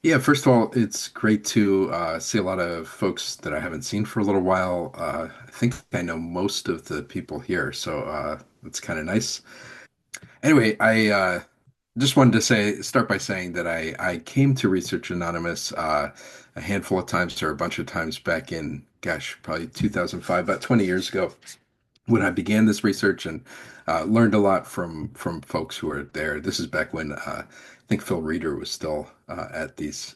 Yeah, first of all, it's great to see a lot of folks that I haven't seen for a little while. I think I know most of the people here, so that's kind of nice. Anyway, I just wanted to start by saying that I came to Research Anonymous a handful of times or a bunch of times back in, gosh, probably 2005, about 20 years ago when I began this research and learned a lot from folks who were there. This is back when I think Phil Reeder was still at these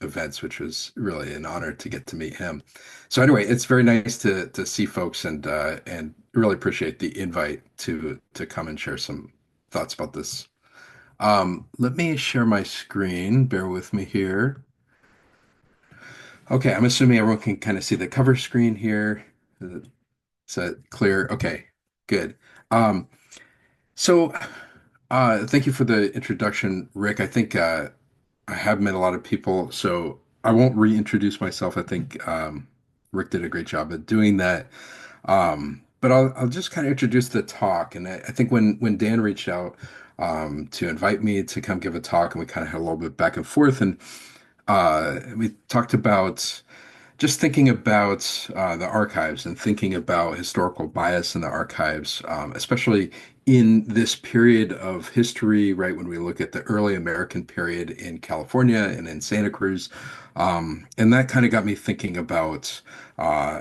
events, which was really an honor to get to meet him. So anyway, it's very nice to see folks and really appreciate the invite to come and share some thoughts about this. Let me share my screen. Bear with me here. Okay, I'm assuming everyone can kind of see the cover screen here. Is that clear? Okay, good. Um, so, thank you for the introduction, Rick. I think I have met a lot of people, so I won't reintroduce myself. I think Rick did a great job at doing that. But I'll just kind of introduce the talk. And I think when Dan reached out to invite me to come give a talk, and we kind of had a little bit back and forth, and we talked about just thinking about the archives and thinking about historical bias in the archives, especially in this period of history, right? When we look at the early American period in California and in Santa Cruz. And that kind of got me thinking about,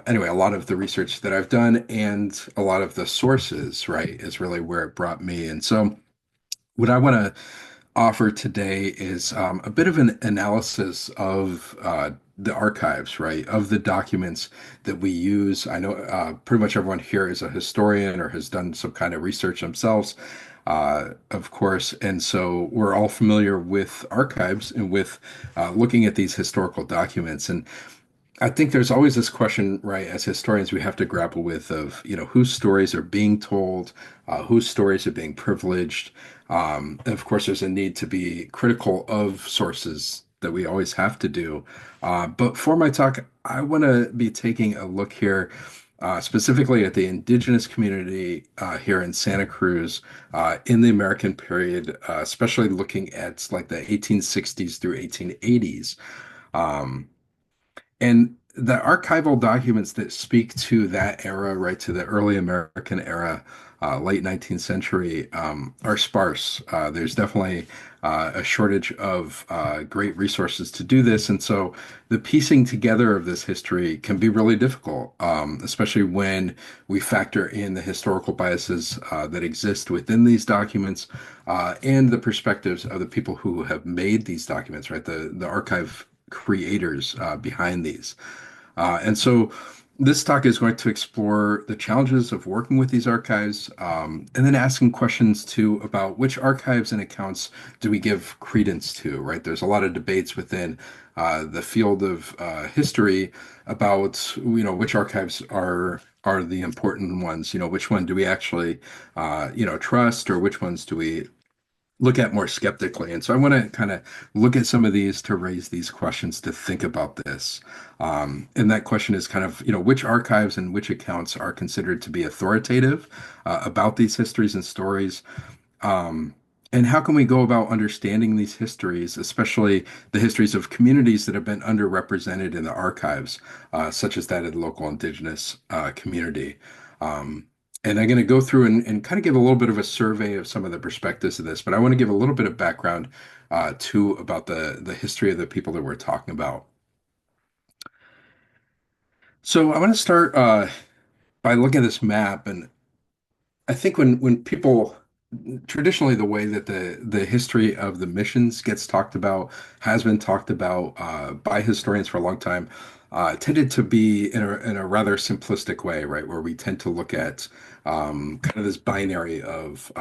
anyway, a lot of the research that I've done and a lot of the sources, right, is really where it brought me. And so, what I want to offer today is a bit of an analysis of the archives, right, of the documents that we use. I know pretty much everyone here is a historian or has done some kind of research themselves, of course. And so we're all familiar with archives and with looking at these historical documents. And I think there's always this question, right, as historians we have to grapple with of, whose stories are being told, whose stories are being privileged. And of course, there's a need to be critical of sources that we always have to do. But for my talk, I want to be taking a look here specifically at the indigenous community here in Santa Cruz in the American period, especially looking at like the 1860s through 1880s. Um, and the archival documents that speak to that era, right, to the early American era, late 19th century, are sparse. There's definitely a shortage of great resources to do this. And so the piecing together of this history can be really difficult, especially when we factor in the historical biases that exist within these documents and the perspectives of the people who have made these documents, right, the archive creators behind these. And so this talk is going to explore the challenges of working with these archives, and then asking questions too about which archives and accounts do we give credence to, right? There's a lot of debates within the field of history about, which archives are the important ones, which one do we actually, trust, or which ones do we look at more skeptically. And so I want to kind of look at some of these to raise these questions to think about this. And that question is kind of, which archives and which accounts are considered to be authoritative about these histories and stories? And how can we go about understanding these histories, especially the histories of communities that have been underrepresented in the archives, such as that of the local indigenous community? Um, and I'm going to go through and kind of give a little bit of a survey of some of the perspectives of this, but I want to give a little bit of background too about the history of the people that we're talking about. So I want to start by looking at this map, and I think when people traditionally the way that the history of the missions gets talked about has been talked about by historians for a long time, tended to be in a rather simplistic way, right? Where we tend to look at kind of this binary of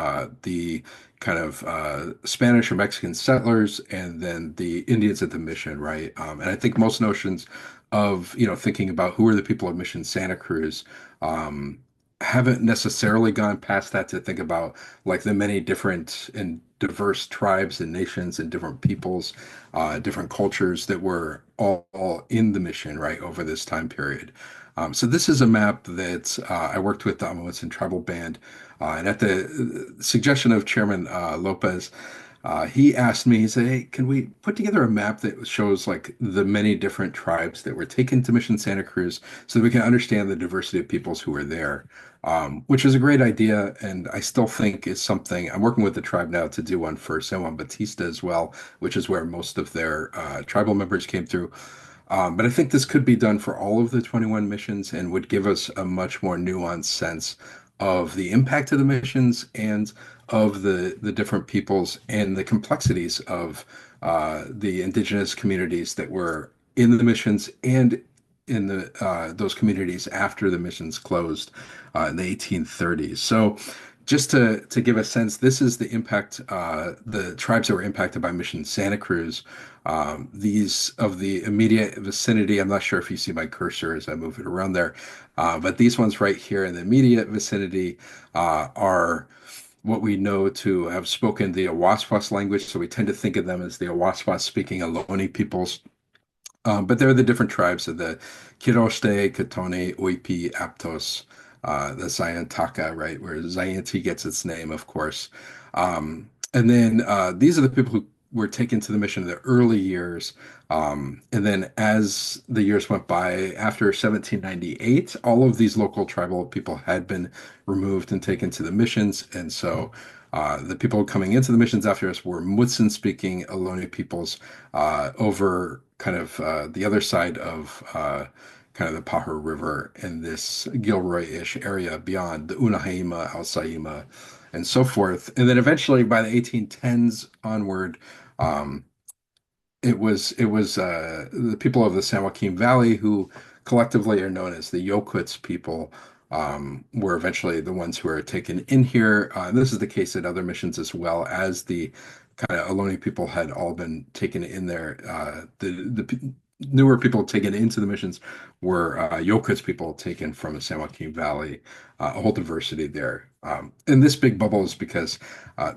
the kind of Spanish or Mexican settlers and then the Indians at the mission, right? And I think most notions of thinking about who are the people of Mission Santa Cruz um, haven't necessarily gone past that to think about like the many different and diverse tribes and nations and different peoples, different cultures that were all in the mission, right, over this time period. So this is a map that I worked with the United Tribal Band, and at the suggestion of Chairman Lopez, he asked me, he said, "Hey, can we put together a map that shows like the many different tribes that were taken to Mission Santa Cruz so that we can understand the diversity of peoples who were there?" Which is a great idea, and I still think is something I'm working with the tribe now to do one for San Juan Bautista as well, which is where most of their tribal members came through. But I think this could be done for all of the 21 missions and would give us a much more nuanced sense of the impact of the missions and of the different peoples and the complexities of the indigenous communities that were in the missions and in the those communities after the missions closed in the 1830s. So just to give a sense, this is the impact, the tribes that were impacted by Mission Santa Cruz. These of the immediate vicinity, I'm not sure if you see my cursor as I move it around there, but these ones right here in the immediate vicinity are what we know to have spoken the Awaswas language. So we tend to think of them as the Awaswas speaking Ohlone peoples. But there are the different tribes of the Kiroste, Katone, Oipi, Aptos, the Zayantaka, right, where Zayanti gets its name, of course. And then these are the people who were taken to the mission in the early years. And then as the years went by, after 1798, all of these local tribal people had been removed and taken to the missions. And so the people coming into the missions after us were Mutsun speaking Ohlone peoples over kind of the other side of kind of the Pajaro River in this Gilroy-ish area beyond the Unaheima, Alsaima, and so forth. And then eventually by the 1810s onward, um, it was the people of the San Joaquin Valley who collectively are known as the Yokuts people were eventually the ones who are taken in here. This is the case at other missions as well as the kind of Ohlone people had all been taken in there. The newer people taken into the missions were Yokuts people taken from the San Joaquin Valley, a whole diversity there. And this big bubble is because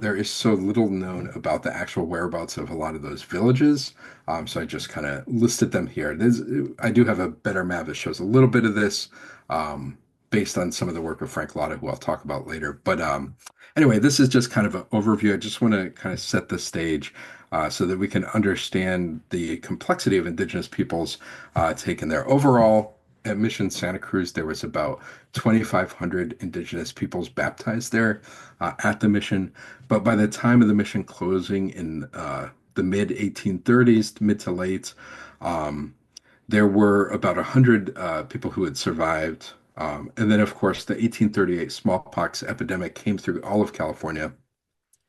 there is so little known about the actual whereabouts of a lot of those villages. So I just kind of listed them here. I do have a better map that shows a little bit of this based on some of the work of Frank Lotta, who I'll talk about later. But anyway, this is just kind of an overview. I just want to kind of set the stage so that we can understand the complexity of indigenous peoples taken there. Overall, at Mission Santa Cruz, there was about 2,500 indigenous peoples baptized there at the mission. But by the time of the mission closing in the mid 1830s, mid to late, um, there were about 100 people who had survived. And then, of course, the 1838 smallpox epidemic came through all of California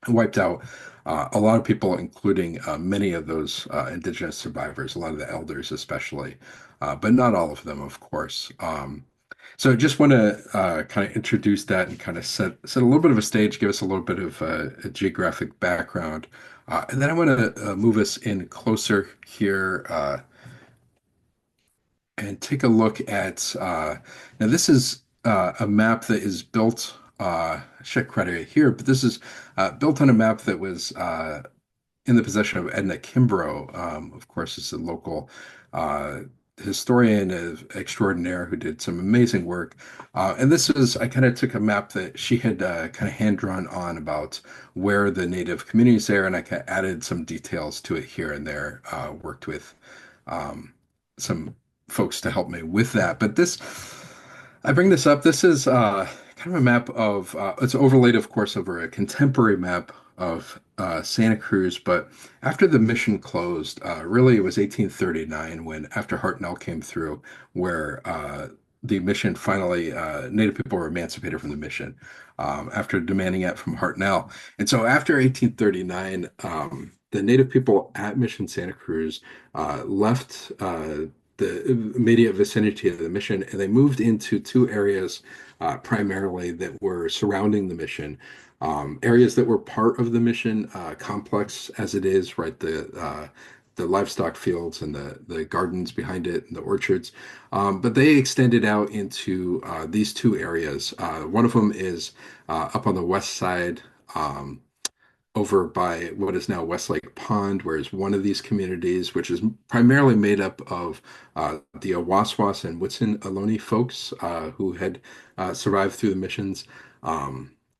and wiped out a lot of people, including many of those indigenous survivors, a lot of the elders especially, but not all of them, of course. So I just want to kind of introduce that and kind of set a little bit of a stage, give us a little bit of a geographic background. And then I want to move us in closer here and take a look at now this is a map that is built I should credit it here, but this is built on a map that was in the possession of Edna Kimbrough. Of course, is a local uh, historian extraordinaire who did some amazing work. And this is, I kind of took a map that she had kind of hand drawn on about where the native communities are, and I kind of added some details to it here and there, worked with um, some folks to help me with that. But this, I bring this up. This is kind of a map of, it's overlaid, of course, over a contemporary map of Santa Cruz. But after the mission closed, really it was 1839 when, after Hartnell came through, where the mission finally, Native people were emancipated from the mission after demanding it from Hartnell. And so after 1839, the Native people at Mission Santa Cruz left the immediate vicinity of the mission, and they moved into two areas primarily that were surrounding the mission. Areas that were part of the mission complex as it is, right? The livestock fields and the gardens behind it and the orchards. But they extended out into these two areas. One of them is up on the west side. Over by what is now Westlake Pond, whereas one of these communities, which is primarily made up of the Awaswas and Witsin Ohlone folks who had survived through the missions.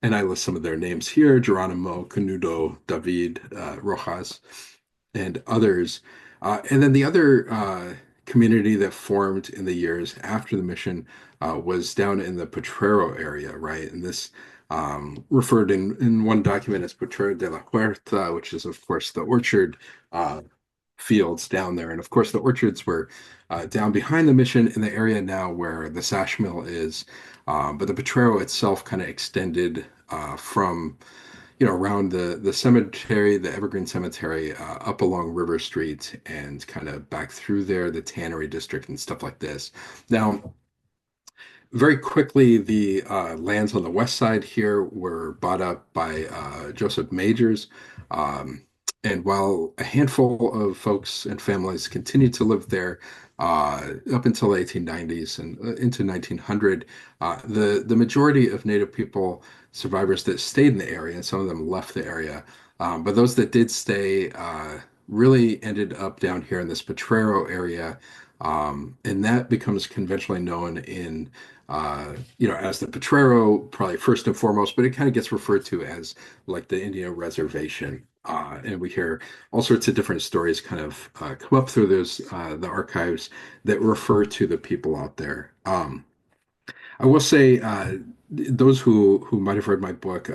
And I list some of their names here: Geronimo, Canudo, David, Rojas, and others. And then the other community that formed in the years after the mission was down in the Potrero area, right? And this referred in one document as Potrero de la Huerta, which is, of course, the orchard uh, fields down there. And of course, the orchards were down behind the mission in the area now where the sash mill is. But the Potrero itself kind of extended from around the cemetery, the Evergreen Cemetery, up along River Street and kind of back through there, the Tannery District and stuff like this. Now, very quickly, the lands on the west side here were bought up by Joseph Majors. Um, and while a handful of folks and families continued to live there up until the 1890s and into 1900, the majority of Native people survivors that stayed in the area, and some of them left the area, but those that did stay really ended up down here in this Potrero area. And that becomes conventionally known as the Potrero, probably first and foremost, but it kind of gets referred to as like the Indian reservation. And we hear all sorts of different stories kind of come up through the archives that refer to the people out there. I will say, those who might have read my book,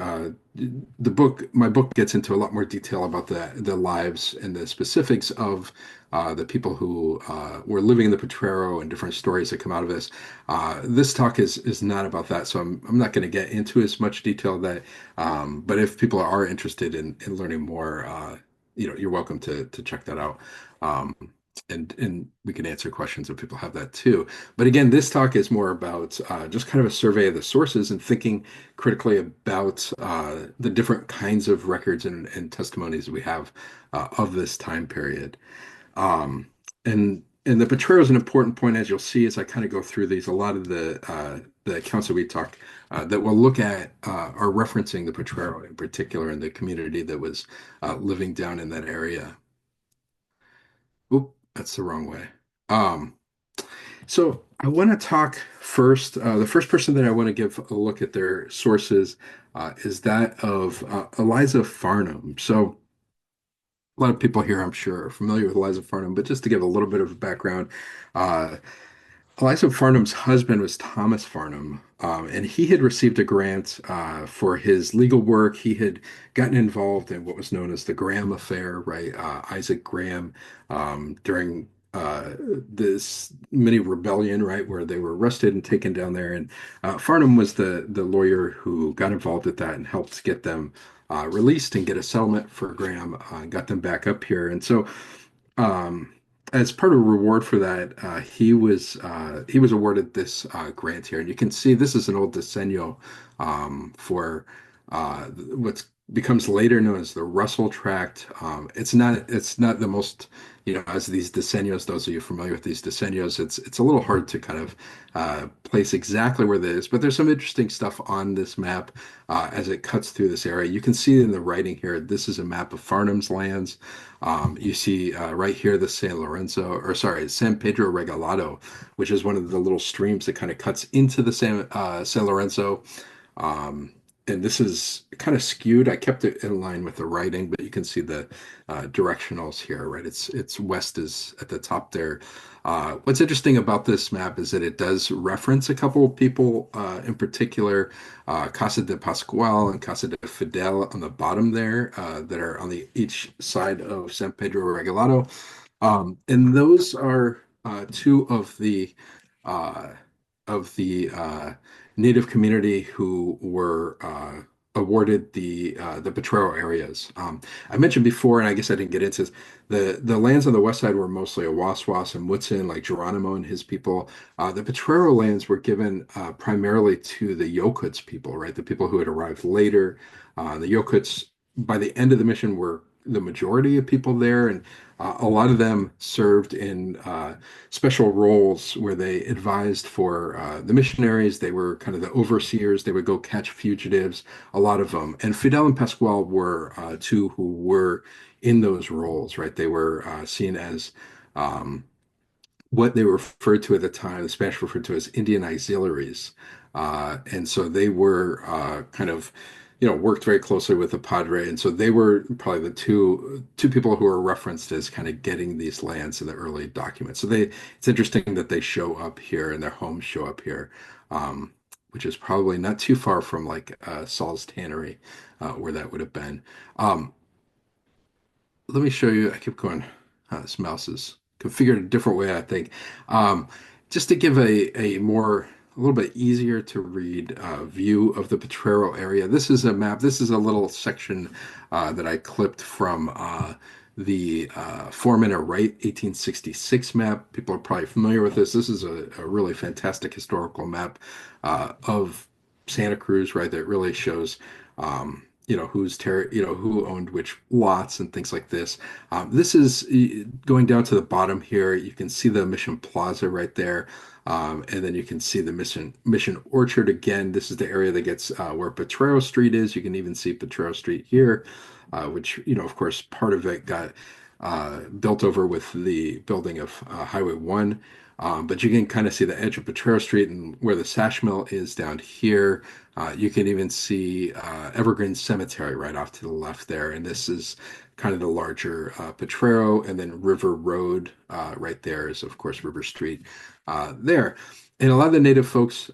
my book gets into a lot more detail about the lives and the specifics of the people who were living in the Potrero and different stories that come out of this. This talk is not about that, so I'm not going to get into as much detail of that. But if people are interested in learning more, you're welcome to check that out. Um, and we can answer questions if people have that too. But again, this talk is more about just kind of a survey of the sources and thinking critically about the different kinds of records and testimonies we have of this time period. Um, and the Potrero is an important point, as you'll see, as I kind of go through these. A lot of the accounts that we talk that we'll look at are referencing the Potrero in particular and the community that was living down in that area. Oop, that's the wrong way. Um, so I want to talk first. The first person that I want to give a look at their sources is that of Eliza Farnham. So a lot of people here, I'm sure, are familiar with Eliza Farnham, but just to give a little bit of a background, uh, Eliza Farnham's husband was Thomas Farnham, and he had received a grant for his legal work. He had gotten involved in what was known as the Graham Affair, right? Isaac Graham, during this mini rebellion, right, where they were arrested and taken down there. And Farnham was the lawyer who got involved with that and helped get them released and get a settlement for Graham, and got them back up here. And so, um, as part of a reward for that, he was awarded this grant here, and you can see this is an old desenyo for what becomes later known as the Russell Tract. It's not the most, as these desennios. Those of you familiar with these desennios, it's a little hard to kind of place exactly where that is, but there's some interesting stuff on this map as it cuts through this area. You can see in the writing here, this is a map of Farnham's lands. You see right here the San Lorenzo, or sorry, San Pedro Regalado, which is one of the little streams that kind of cuts into the San Lorenzo. Um, and this is kind of skewed. I kept it in line with the writing, but you can see the directionals here, right? It's west is at the top there. What's interesting about this map is that it does reference a couple of people, in particular, Casa de Pascual and Casa de Fidel on the bottom there, that are on the each side of San Pedro Regalado. And those are two uh, of the Native community who were awarded the Potrero areas. I mentioned before, and I guess I didn't get into this, the lands on the west side were mostly Awaswas and Mutsun, like Geronimo and his people. The Potrero lands were given primarily to the Yokuts people, right? The people who had arrived later. The Yokuts, by the end of the mission, were the majority of people there, and a lot of them served in special roles where they advised for the missionaries. They were kind of the overseers. They would go catch fugitives, a lot of them. And Fidel and Pascual were two who were in those roles, right? They were seen as um, what they were referred to at the time, the Spanish referred to as Indian auxiliaries. And so they were kind of, worked very closely with the Padre. And so they were probably the two people who are referenced as kind of getting these lands in the early documents. So it's interesting that they show up here and their homes show up here, um, which is probably not too far from like Saul's Tannery, where that would have been. Um, let me show you. I keep going. This mouse is configured a different way, I think. Um, just to give a little bit easier to read view of the Potrero area. This is a map. This is a little section that I clipped from the Foreman or Wright 1866 map. People are probably familiar with this. This is a really fantastic historical map of Santa Cruz, right? That really shows who owned which lots and things like this. This is going down to the bottom here. You can see the Mission Plaza right there. And then you can see the Mission Orchard again. This is the area that gets where Potrero Street is. You can even see Potrero Street here, which, of course, part of it got built over with the building of Highway 1. But you can kind of see the edge of Potrero Street and where the Sash Mill is down here. You can even see Evergreen Cemetery right off to the left there. And this is kind of the larger Potrero, and then River Road right there is, of course, River Street there. And a lot of the native folks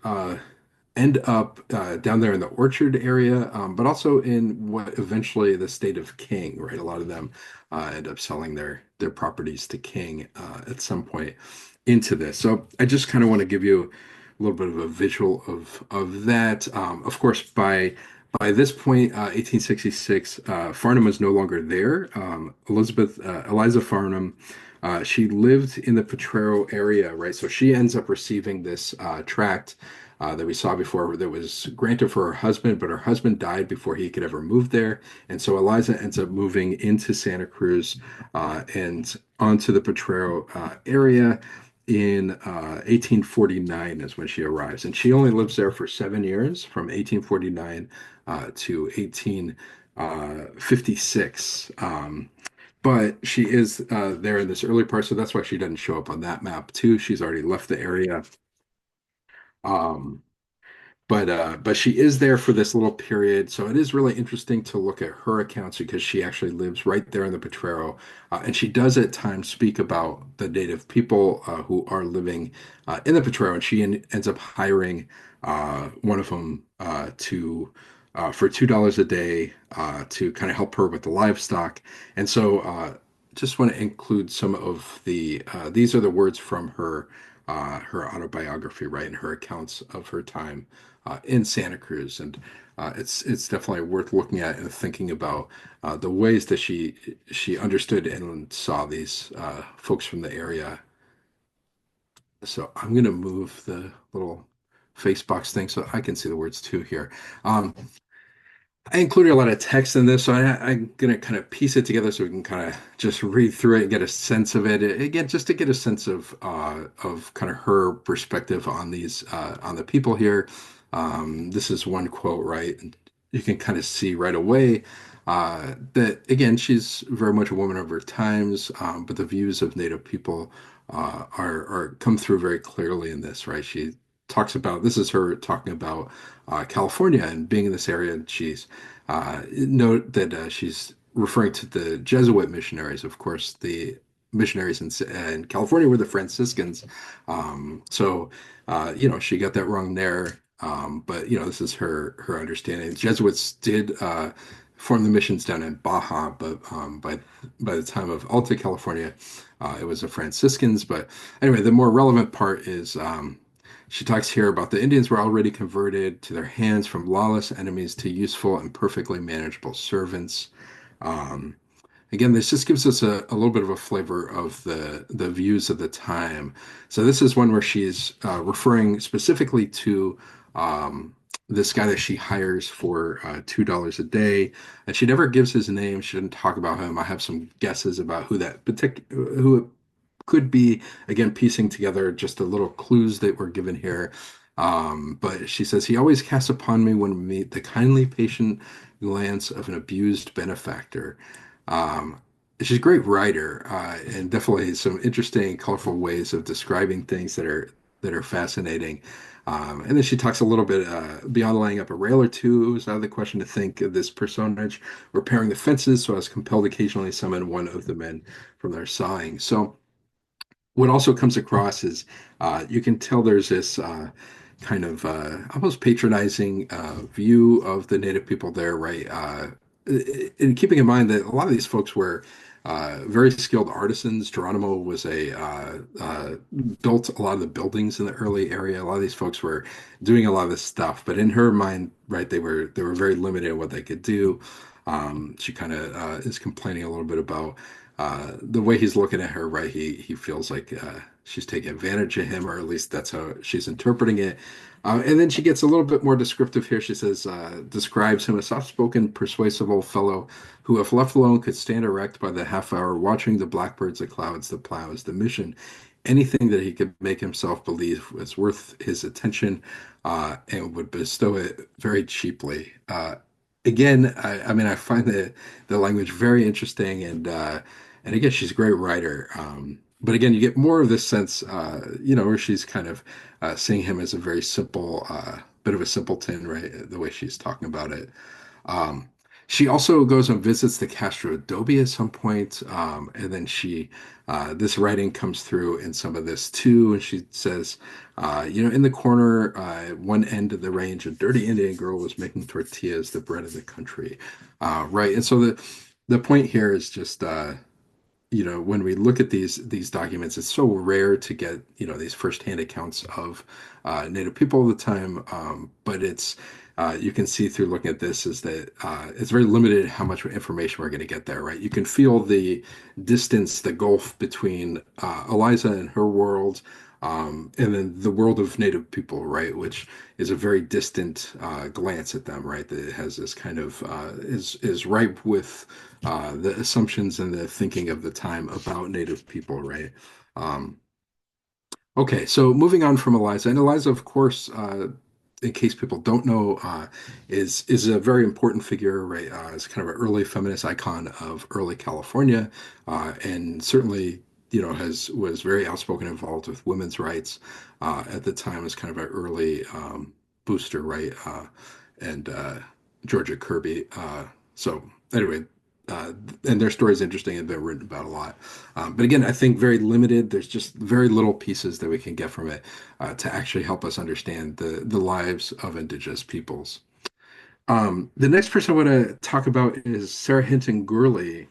end up down there in the Orchard area, but also in what eventually the state of King, right? A lot of them end up selling their properties to King at some point into this. So I just kind of want to give you a little bit of a visual of that. Of course, by this point, 1866, Farnham was no longer there. Eliza Farnham, she lived in the Potrero area, right? So she ends up receiving this tract that we saw before that was granted for her husband, but her husband died before he could ever move there. And so Eliza ends up moving into Santa Cruz and onto the Potrero area in 1849 is when she arrives. And she only lives there for 7 years, from 1849 to 1856. But she is there in this early part, so that's why she doesn't show up on that map too. She's already left the area. Um, but she is there for this little period, so it is really interesting to look at her accounts because she actually lives right there in the Potrero, and she does at times speak about the native people who are living in the Potrero, and ends up hiring one of them to for $2 a day to kind of help her with the livestock, and so just want to include some of the these are the words from her autobiography, right, and her accounts of her time in Santa Cruz, and it's definitely worth looking at and thinking about the ways that she understood and saw these folks from the area. So I'm going to move the little face box thing so I can see the words too here. Um, I included a lot of text in this, so I'm going to kind of piece it together so we can kind of just read through it and get a sense of it. Again, just to get a sense of kind of her perspective on these on the people here. This is one quote, right? And you can kind of see right away that again, she's very much a woman of her times, but the views of Native people are come through very clearly in this, right? She talks about this is her talking about California and being in this area, and she's note that she's referring to the Jesuit missionaries. Of course, the missionaries in California were the Franciscans. She got that wrong there. But this is her understanding. Jesuits did form the missions down in Baja, but by the time of Alta California, it was the Franciscans. But anyway, the more relevant part is she talks here about the Indians were already converted to their hands from lawless enemies to useful and perfectly manageable servants. Um, Again, this just gives us a little bit of a flavor of the views of the time. So this is one where she's referring specifically to this guy that she hires for $2 a day, and she never gives his name. She didn't talk about him. I have some guesses about who it could be. Again, piecing together just the little clues that were given here. But she says he always casts upon me when we meet the kindly, patient glance of an abused benefactor. Um, she's a great writer, and definitely some interesting, colorful ways of describing things that are fascinating. And then she talks a little bit beyond laying up a rail or two. It was out of the question to think of this personage repairing the fences, so I was compelled occasionally to summon one of the men from their sawing. So what also comes across is you can tell there's this kind of almost patronizing view of the native people there, right? And keeping in mind that a lot of these folks were very skilled artisans. Geronimo was built a lot of the buildings in the early area. A lot of these folks were doing a lot of this stuff, but in her mind, right, they were very limited in what they could do. She kind of is complaining a little bit about the way he's looking at her, right? He feels like she's taking advantage of him, or at least that's how she's interpreting it. And then she gets a little bit more descriptive here. She says, describes him a soft-spoken, persuasive old fellow who, if left alone, could stand erect by the half hour, watching the blackbirds, the clouds, the plows, the mission. Anything that he could make himself believe was worth his attention, and would bestow it very cheaply. Again, I mean, I find the language very interesting, and again, she's a great writer. But again, you get more of this sense, where she's kind of seeing him as a very simple, bit of a simpleton, right? The way she's talking about it. Um, she also goes and visits the Castro Adobe at some point, and then this writing comes through in some of this too, and she says, in the corner, one end of the range, a dirty Indian girl was making tortillas, the bread of the country, right? And so the point here is just when we look at these documents, it's so rare to get these firsthand accounts of Native people of the time. But it's you can see through looking at this is that it's very limited how much information we're going to get there, right? You can feel the distance, the gulf between Eliza and her world, and then the world of Native people, right? Which is a very distant glance at them, right? That has this kind of is ripe with the assumptions and the thinking of the time about Native people, right? Um, okay, so moving on from Eliza, and Eliza, of course, in case people don't know, is a very important figure, right? Is kind of an early feminist icon of early California, and certainly, has was very outspoken, involved with women's rights at the time. As kind of an early booster, right? And Georgia Kirby. So anyway, and their story is interesting and been written about a lot. But again, I think very limited. There's just very little pieces that we can get from it to actually help us understand the lives of Indigenous peoples. The next person I want to talk about is Sarah Hinton Gurley.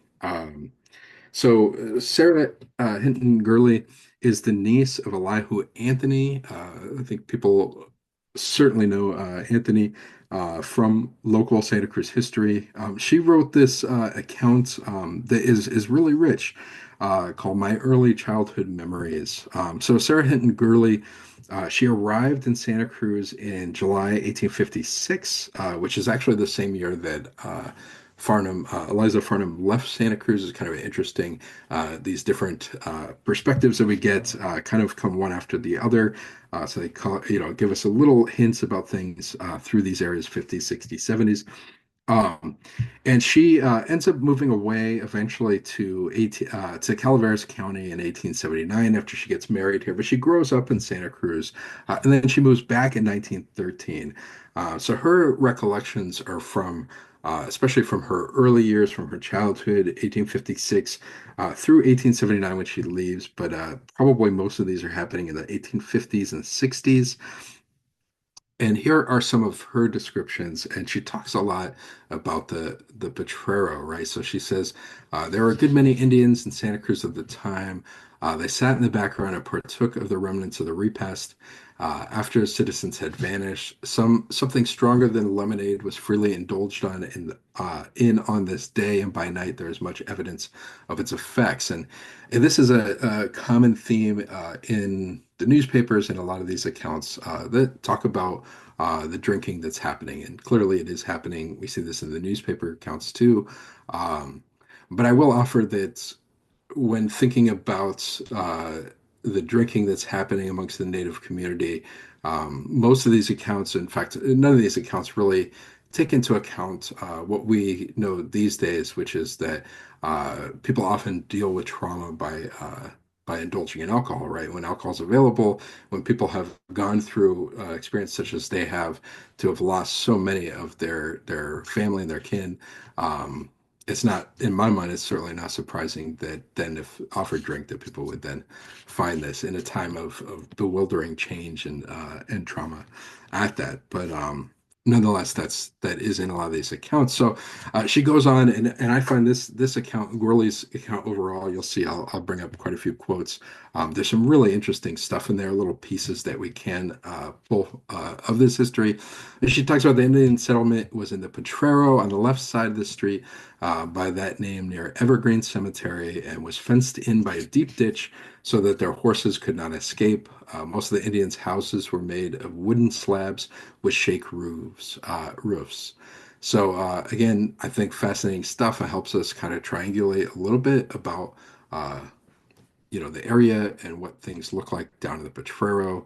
Sarah Hinton Gurley is the niece of Elihu Anthony. I think people certainly know Anthony from local Santa Cruz history. She wrote this account that is really rich, called "My Early Childhood Memories." So Sarah Hinton Gurley. She arrived in Santa Cruz in July 1856, which is actually the same year that Eliza Farnham left Santa Cruz. Is kind of interesting. These different perspectives that we get kind of come one after the other. So they give us a little hints about things through these areas, 50s, 60s, 70s. Um, and she ends up moving away eventually to Calaveras County in 1879 after she gets married here. But she grows up in Santa Cruz, and then she moves back in 1913. So her recollections are especially from her early years, from her childhood, 1856 through 1879 when she leaves. But probably most of these are happening in the 1850s and 60s. And here are some of her descriptions, and she talks a lot about the Potrero, right? So she says there were a good many Indians in Santa Cruz at the time. They sat in the background and partook of the remnants of the repast. After the citizens had vanished, something stronger than lemonade was freely indulged on in on this day, and by night there is much evidence of its effects. And this is a common theme in the newspapers and a lot of these accounts that talk about the drinking that's happening. And clearly it is happening. We see this in the newspaper accounts too. Um, but I will offer that when thinking about the drinking that's happening amongst the Native community, most of these accounts, in fact, none of these accounts really take into account what we know these days, which is that people often deal with trauma by indulging in alcohol, right? When alcohol's available, when people have gone through experience such as they have, to have lost so many of their family and their kin, um, it's not, in my mind, it's certainly not surprising that then, if offered drink, that people would then find this in a time of bewildering change and trauma at that. But nonetheless, that is in a lot of these accounts. So she goes on, and I find this account, Gurley's account overall, you'll see, I'll bring up quite a few quotes. There's some really interesting stuff in there, little pieces that we can pull of this history. And she talks about the Indian settlement was in the Potrero on the left side of the street by that name near Evergreen Cemetery, and was fenced in by a deep ditch so that their horses could not escape. Most of the Indians' houses were made of wooden slabs with shake roofs. So again, I think fascinating stuff. It helps us kind of triangulate a little bit about uh, the area and what things look like down in the Potrero.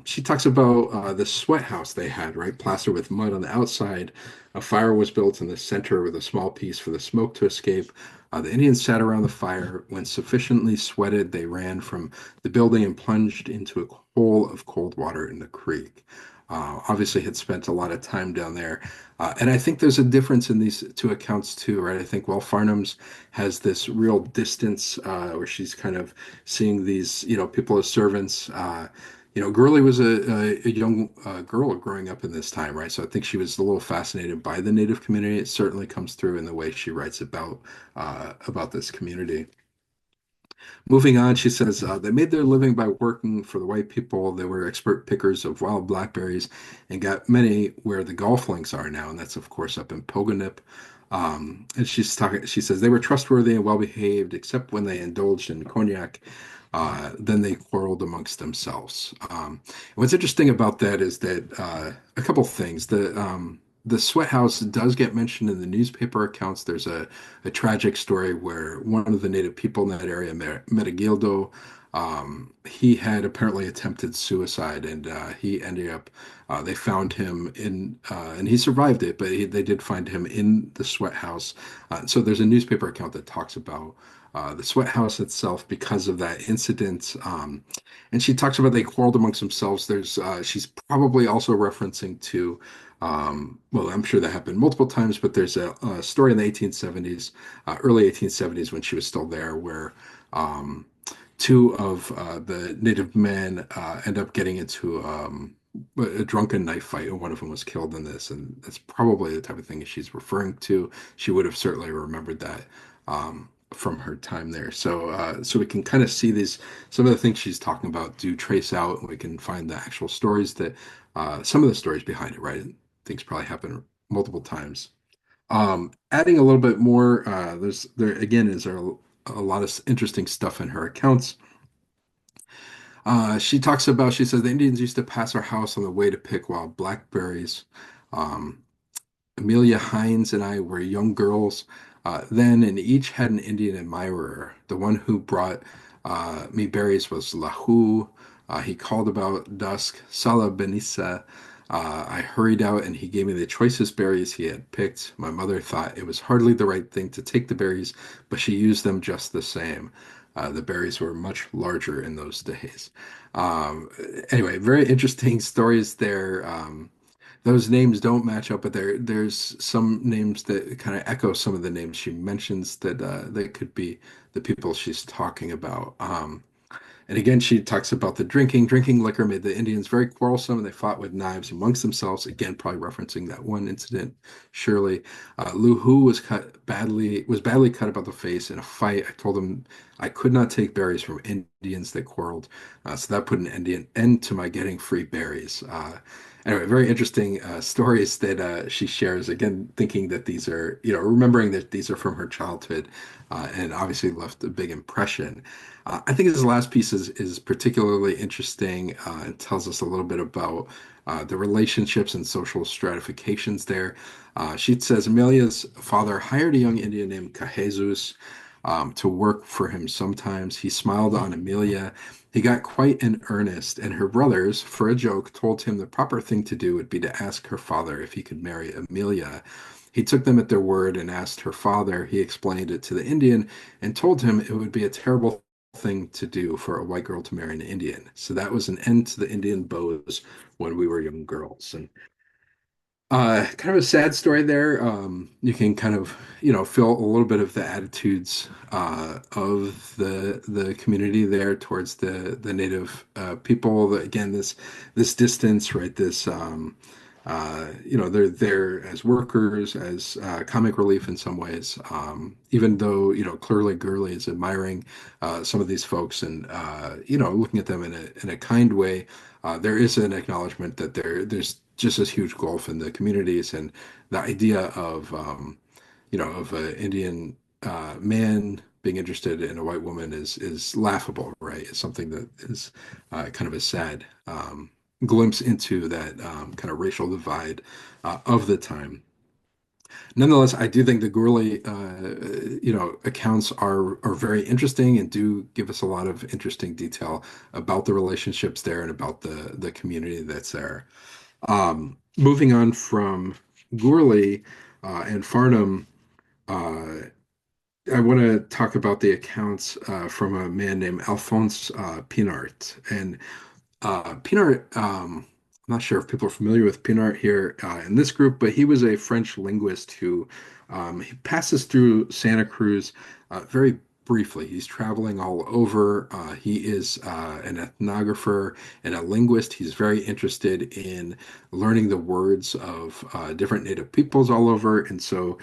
She talks about the sweat house they had, right? Plastered with mud on the outside. A fire was built in the center with a small piece for the smoke to escape. The Indians sat around the fire. When sufficiently sweated, they ran from the building and plunged into a hole of cold water in the creek. Obviously, had spent a lot of time down there. And I think there's a difference in these two accounts too, right? I think while Farnham's has this real distance where she's kind of seeing these, people as servants. Gurley was a young girl growing up in this time, right? So I think she was a little fascinated by the Native community. It certainly comes through in the way she writes about this community. Moving on, she says they made their living by working for the white people. They were expert pickers of wild blackberries and got many where the golf links are now, and that's of course up in Pogonip. And she's talking. She says they were trustworthy and well behaved, except when they indulged in cognac. Then they quarreled amongst themselves. What's interesting about that is that a couple things. The sweat house does get mentioned in the newspaper accounts. There's a tragic story where one of the native people in that area, Meregildo, he had apparently attempted suicide, and he ended up. They found him and he survived it, but they did find him in the sweat house. So there's a newspaper account that talks about the sweat house itself because of that incident. And she talks about they quarreled amongst themselves. She's probably also referencing to, well, I'm sure that happened multiple times, but there's a story in the 1870s, early 1870s when she was still there, where two of the native men end up getting into a drunken knife fight, and one of them was killed in this. And that's probably the type of thing she's referring to. She would have certainly remembered that. From her time there. So we can kind of see some of the things she's talking about do trace out, and we can find the actual stories that some of the stories behind it, right? Things probably happen multiple times. Adding a little bit more, there again is a lot of interesting stuff in her accounts. She says the Indians used to pass our house on the way to pick wild blackberries. Um, Amelia Hines and I were young girls then, and each had an Indian admirer. The one who brought me berries was Lahu. He called about dusk, Sala Benissa. I hurried out, and he gave me the choicest berries he had picked. My mother thought it was hardly the right thing to take the berries, but she used them just the same. The berries were much larger in those days. Anyway, very interesting stories there. Those names don't match up, but there's some names that kind of echo some of the names she mentions that could be the people she's talking about. And again, she talks about the drinking. Drinking liquor made the Indians very quarrelsome, and they fought with knives amongst themselves. Again, probably referencing that one incident. Surely, Lu Hu was badly cut about the face in a fight. I told him I could not take berries from Indians that quarreled, so that put an end to my getting free berries. Anyway, very interesting stories that she shares. Again, thinking that these are, remembering that these are from her childhood, and obviously left a big impression. I think this last piece is particularly interesting. It tells us a little bit about the relationships and social stratifications there. She says Amelia's father hired a young Indian named Cajesus to work for him sometimes. He smiled on Amelia. He got quite in earnest, and her brothers, for a joke, told him the proper thing to do would be to ask her father if he could marry Amelia. He took them at their word and asked her father. He explained it to the Indian and told him it would be a terrible thing to do for a white girl to marry an Indian. So that was an end to the Indian bows when we were young girls. And kind of a sad story there. You can kind of, feel a little bit of the attitudes of the community there towards the native people. Again, this distance, right? They're there as workers, as comic relief in some ways. Even though, clearly Gurley is admiring some of these folks and looking at them in a kind way, there is an acknowledgement that there's just this huge gulf in the communities, and the idea of an Indian man being interested in a white woman is laughable, right? It's something that is kind of a sad glimpse into that kind of racial divide of the time. Nonetheless, I do think the Gourley, accounts are very interesting and do give us a lot of interesting detail about the relationships there and about the community that's there. Moving on from Gourley and Farnham, uh, I want to talk about the accounts from a man named Alphonse Pinart. And Pinart, I'm not sure if people are familiar with Pinart here in this group, but he was a French linguist who he passes through Santa Cruz very briefly. He's traveling all over. He is an ethnographer and a linguist. He's very interested in learning the words of different native peoples all over. And so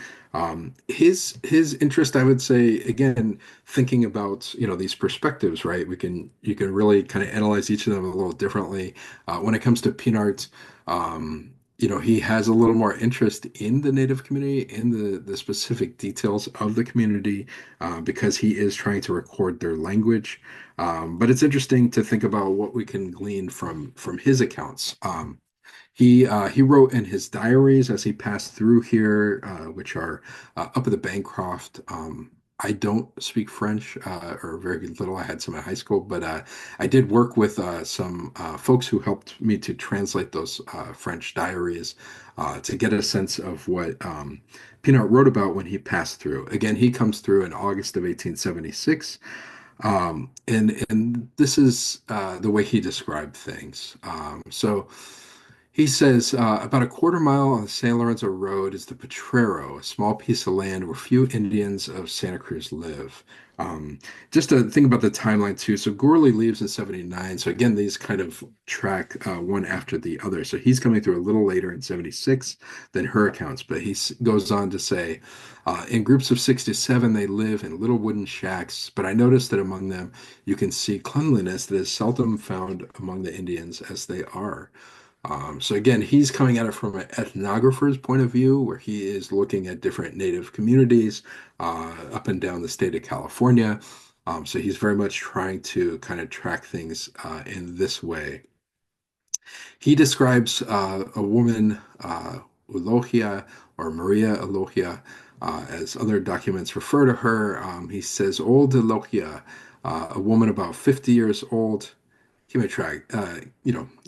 his interest, I would say, again, thinking about these perspectives, right? You can really kind of analyze each of them a little differently. When it comes to Pinart, he has a little more interest in the Native community, in the specific details of the community, because he is trying to record their language. But it's interesting to think about what we can glean from his accounts. He wrote in his diaries as he passed through here, which are up at the Bancroft. I don't speak French or very little. I had some in high school, but I did work with some folks who helped me to translate those French diaries to get a sense of what Pinart wrote about when he passed through. Again, he comes through in August of 1876. And this is the way he described things. So he says, about a quarter mile on the San Lorenzo Road is the Potrero, a small piece of land where few Indians of Santa Cruz live. Um, just to think about the timeline too. So Gorley leaves in 79. So again, these kind of track one after the other. So he's coming through a little later in 76 than her accounts. But goes on to say, in groups of 6 to 7, they live in little wooden shacks. But I noticed that among them, you can see cleanliness that is seldom found among the Indians as they are. So again, he's coming at it from an ethnographer's point of view, where he is looking at different native communities up and down the state of California. So he's very much trying to kind of track things in this way. He describes a woman, Elogia or Maria Elogia, as other documents refer to her. He says, old Elogia, a woman about 50 years old. He may try,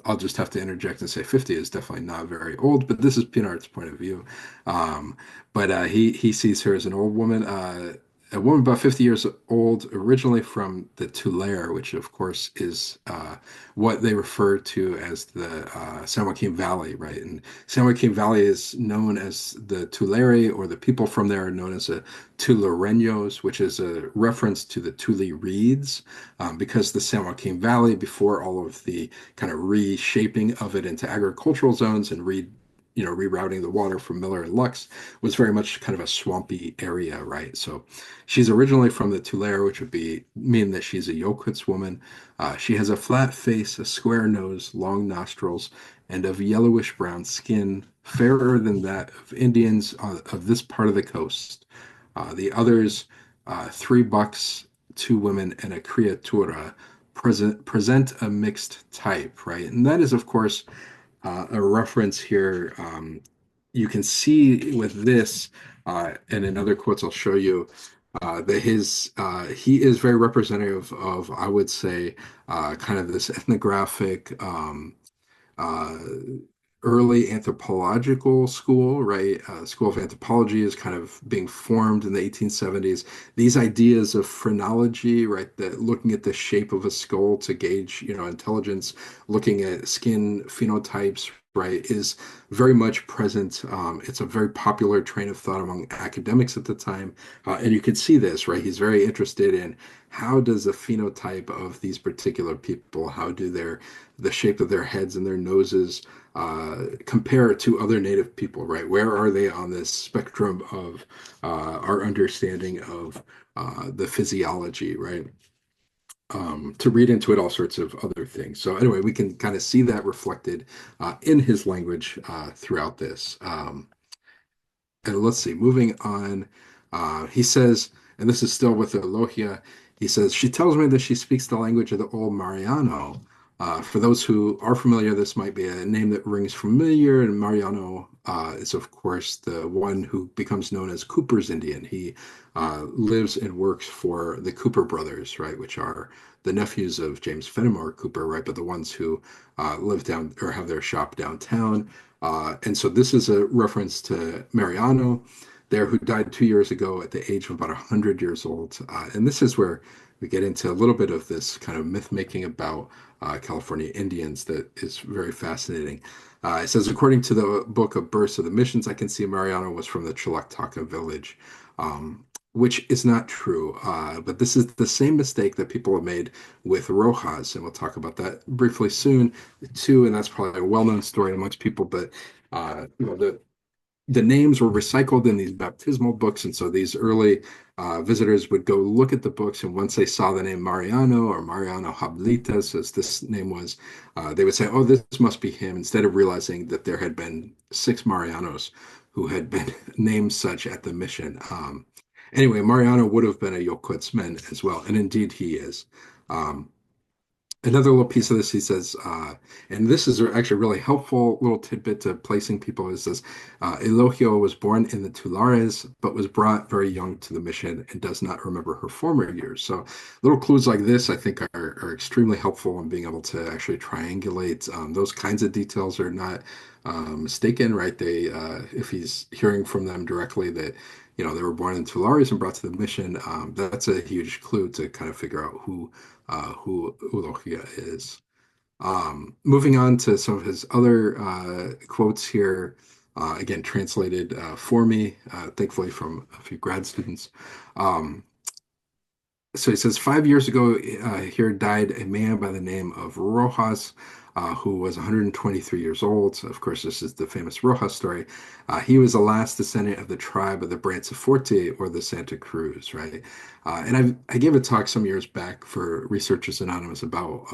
I'll just have to interject and say 50 is definitely not very old, but this is Pinart's point of view. But he sees her as an old woman, a woman about 50 years old, originally from the Tulare, which of course is what they refer to as the San Joaquin Valley, right? And San Joaquin Valley is known as the Tulare, or the people from there are known as the Tulareños, which is a reference to the Tule Reeds, because the San Joaquin Valley, before all of the kind of reshaping of it into agricultural zones and rerouting the water from Miller and Lux, was very much kind of a swampy area, right? So she's originally from the Tulare, which would mean that she's a Yokuts woman. She has a flat face, a square nose, long nostrils, and of yellowish brown skin, fairer than that of Indians of this part of the coast. The others, 3 bucks, 2 women, and a criatura, present a mixed type, right? And that is, of course, a reference here. You can see with this, and in other quotes I'll show you, that he is very representative of, I would say, kind of this ethnographic uh, early anthropological school, right? School of Anthropology is kind of being formed in the 1870s. These ideas of phrenology, right, that looking at the shape of a skull to gauge, intelligence, looking at skin phenotypes, right, is very much present. It's a very popular train of thought among academics at the time, and you can see this, right? He's very interested in how does the phenotype of these particular people, how do the shape of their heads and their noses compare to other native people, right? Where are they on this spectrum of our understanding of the physiology, right? To read into it all sorts of other things. So anyway, we can kind of see that reflected in his language throughout this. And let's see, moving on, he says, and this is still with the Logia, he says, she tells me that she speaks the language of the old Mariano. For those who are familiar, this might be a name that rings familiar, and Mariano is, of course, the one who becomes known as Cooper's Indian. He lives and works for the Cooper brothers, right, which are the nephews of James Fenimore Cooper, right, but the ones who live down or have their shop downtown. And so this is a reference to Mariano there, who died 2 years ago at the age of about 100 years old. And this is where we get into a little bit of this kind of myth making about California Indians that is very fascinating. It says, according to the book of Births of the Missions, I can see Mariano was from the Chilactaca village, which is not true. But this is the same mistake that people have made with Rojas, and we'll talk about that briefly soon, too. And that's probably a well-known story amongst people. But the names were recycled in these baptismal books, and so these early visitors would go look at the books, and once they saw the name Mariano or Mariano Hablitas, as this name was, they would say, "Oh, this must be him," instead of realizing that there had been 6 Marianos who had been named such at the mission. Anyway, Mariano would have been a Yokutsman as well, and indeed he is. Um, Another little piece of this, he says, and this is actually a really helpful little tidbit to placing people, is this, Elogio was born in the Tulares, but was brought very young to the mission and does not remember her former years. So little clues like this, I think, are extremely helpful in being able to actually triangulate. Those kinds of details are not mistaken, right? If he's hearing from them directly that, they were born in Tulares and brought to the mission, that's a huge clue to kind of figure out who Eulogia is. Moving on to some of his other quotes here, again, translated for me, thankfully from a few grad students. So he says, 5 years ago, here died a man by the name of Rojas, who was 123 years old. Of course, this is the famous Rojas story. He was the last descendant of the tribe of the Branciforte, or the Santa Cruz, right? And I gave a talk some years back for Researchers Anonymous about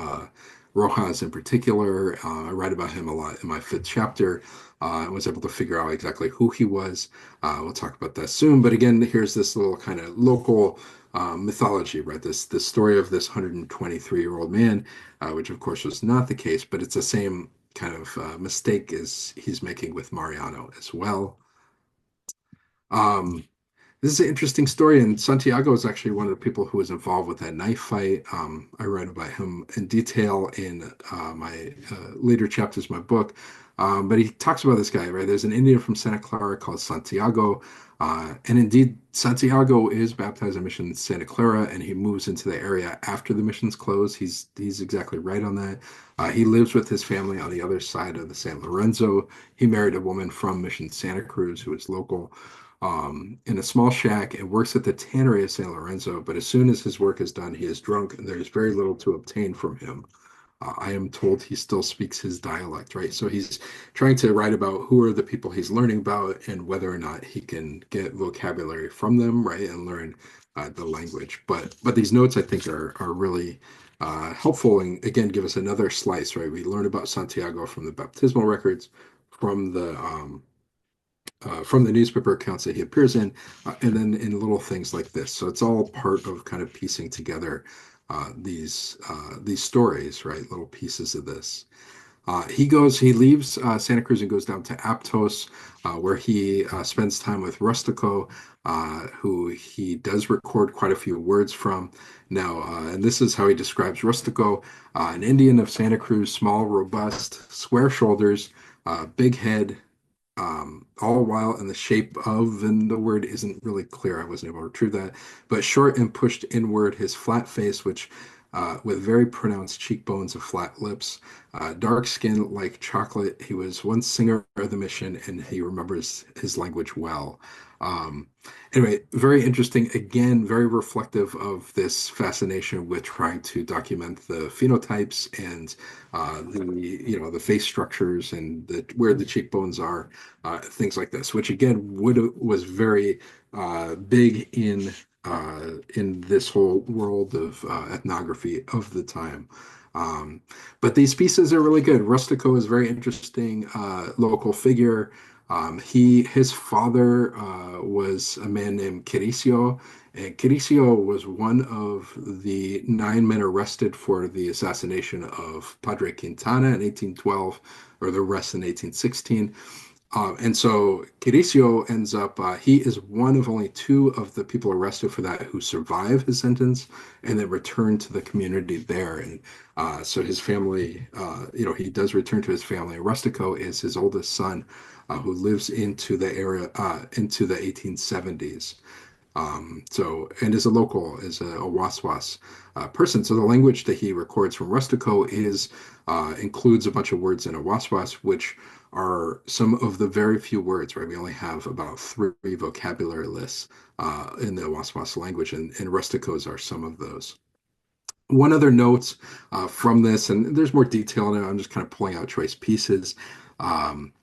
Rojas in particular. I write about him a lot in my 5th chapter. I was able to figure out exactly who he was. We'll talk about that soon. But again, here's this little kind of local mythology, right? This story of this 123-year-old man, which of course was not the case, but it's the same kind of mistake as he's making with Mariano as well. Um, this is an interesting story, and Santiago is actually one of the people who was involved with that knife fight. I write about him in detail in my later chapters of my book. But he talks about this guy, right? There's an Indian from Santa Clara called Santiago. And indeed, Santiago is baptized in Mission Santa Clara, and he moves into the area after the missions close. He's exactly right on that. He lives with his family on the other side of the San Lorenzo. He married a woman from Mission Santa Cruz who is local, in a small shack, and works at the tannery of San Lorenzo. But as soon as his work is done, he is drunk, and there's very little to obtain from him. I am told he still speaks his dialect, right? So he's trying to write about who are the people he's learning about and whether or not he can get vocabulary from them, right, and learn the language. But these notes, I think, are really helpful, and again give us another slice, right? We learn about Santiago from the baptismal records, from the newspaper accounts that he appears in, and then in little things like this. So it's all part of kind of piecing together these stories, right? Little pieces of this. He leaves Santa Cruz and goes down to Aptos, where he spends time with Rustico, who he does record quite a few words from. Now, and this is how he describes Rustico: an Indian of Santa Cruz, small, robust, square shoulders, big head, all while in the shape of, and the word isn't really clear, I wasn't able to retrieve that, but short and pushed inward, his flat face, which with very pronounced cheekbones and flat lips, dark skin like chocolate. He was once singer of the mission, and he remembers his language well. Um, anyway, very interesting. Again, very reflective of this fascination with trying to document the phenotypes and the face structures and where the cheekbones are, things like this, which again would was very big in this whole world of ethnography of the time. Um, but these pieces are really good. Rustico is a very interesting local figure. His father was a man named Quiricio, and Quiricio was one of the 9 men arrested for the assassination of Padre Quintana in 1812, or the rest in 1816. And so Quiricio ends up, he is one of only two of the people arrested for that who survive his sentence and then return to the community there. And so his family, he does return to his family. Rustico is his oldest son who lives into the area, into the 1870s. And is a local, is a Waswas person. So the language that he records from Rustico includes a bunch of words in a Waswas, which are some of the very few words, right? We only have about three vocabulary lists in the Waswas language, and Rusticos are some of those. One other note from this, and there's more detail in it, I'm just kind of pulling out choice pieces. Um,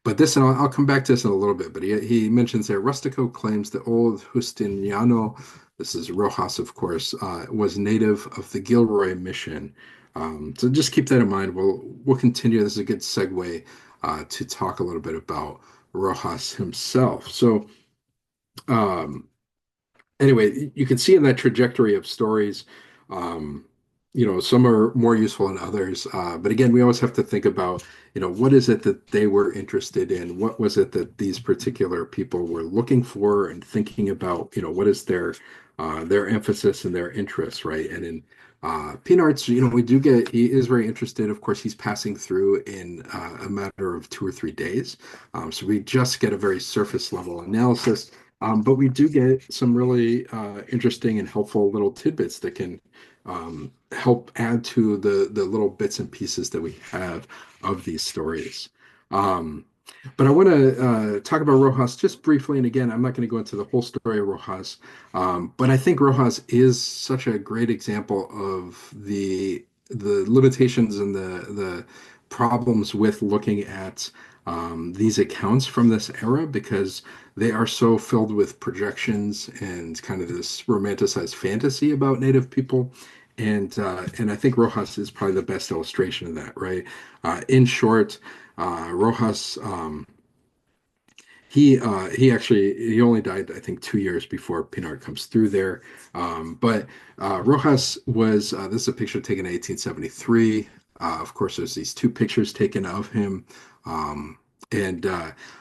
but this, and I'll come back to this in a little bit, but he mentions there, Rustico claims the old Justiniano, this is Rojas, of course, was native of the Gilroy Mission. So just keep that in mind. We'll continue. This is a good segue to talk a little bit about Rojas himself. So um, anyway, you can see in that trajectory of stories, um, some are more useful than others. But again, we always have to think about, what is it that they were interested in? What was it that these particular people were looking for and thinking about? What is their emphasis and their interests, right? And in Pinart's, we do get, he is very interested. Of course, he's passing through in a matter of 2 or 3 days. So we just get a very surface level analysis. But we do get some really interesting and helpful little tidbits that can help add to the little bits and pieces that we have of these stories. Um, but I want to talk about Rojas just briefly. And again, I'm not going to go into the whole story of Rojas, but I think Rojas is such a great example of the limitations and the problems with looking at these accounts from this era, because they are so filled with projections and kind of this romanticized fantasy about Native people. And I think Rojas is probably the best illustration of that, right? In short, Rojas, he only died, I think, 2 years before Pinar comes through there. But Rojas was, this is a picture taken in 1873. Of course, there's these two pictures taken of him. Um, and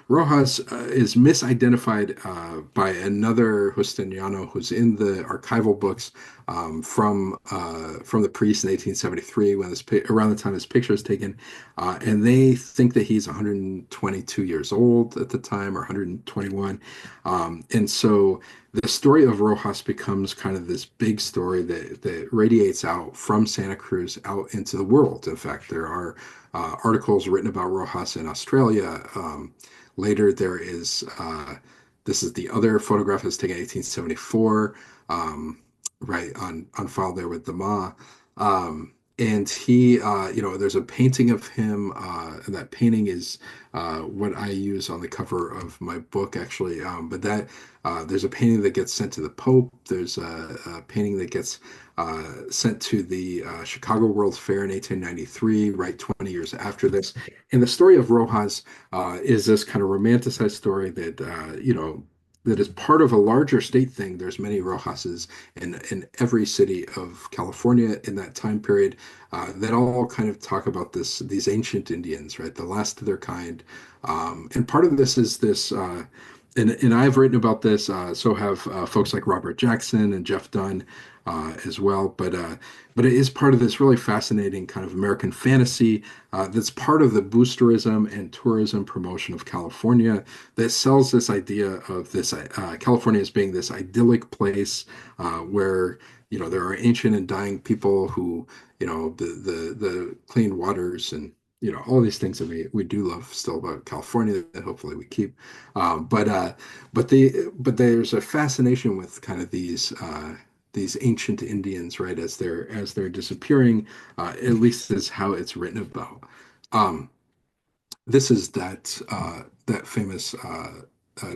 Rojas is misidentified by another Justiniano who's in the archival books from the priest in 1873, when around the time his picture is taken, and they think that he's 122 years old at the time, or 121. And so the story of Rojas becomes kind of this big story that radiates out from Santa Cruz out into the world. In fact, there are articles written about Rojas in Australia. Later, this is the other photograph that's taken in 1874, right on file there with the Ma. And there's a painting of him, and that painting is what I use on the cover of my book, actually. But there's a painting that gets sent to the Pope. There's a painting that gets sent to the Chicago World's Fair in 1893, right 20 years after this. And the story of Rojas is this kind of romanticized story that is part of a larger state thing. There's many Rojases in every city of California in that time period that all kind of talk about these ancient Indians, right? The last of their kind. And part of this is this and I've written about this. So have folks like Robert Jackson and Jeff Dunn as well. But it is part of this really fascinating kind of American fantasy that's part of the boosterism and tourism promotion of California that sells this idea of this California as being this idyllic place where there are ancient and dying people who the clean waters and all these things that we do love still about California that hopefully we keep. But there's a fascination with kind of these ancient Indians, right, as they're disappearing. At least is how it's written about. Um, this is that famous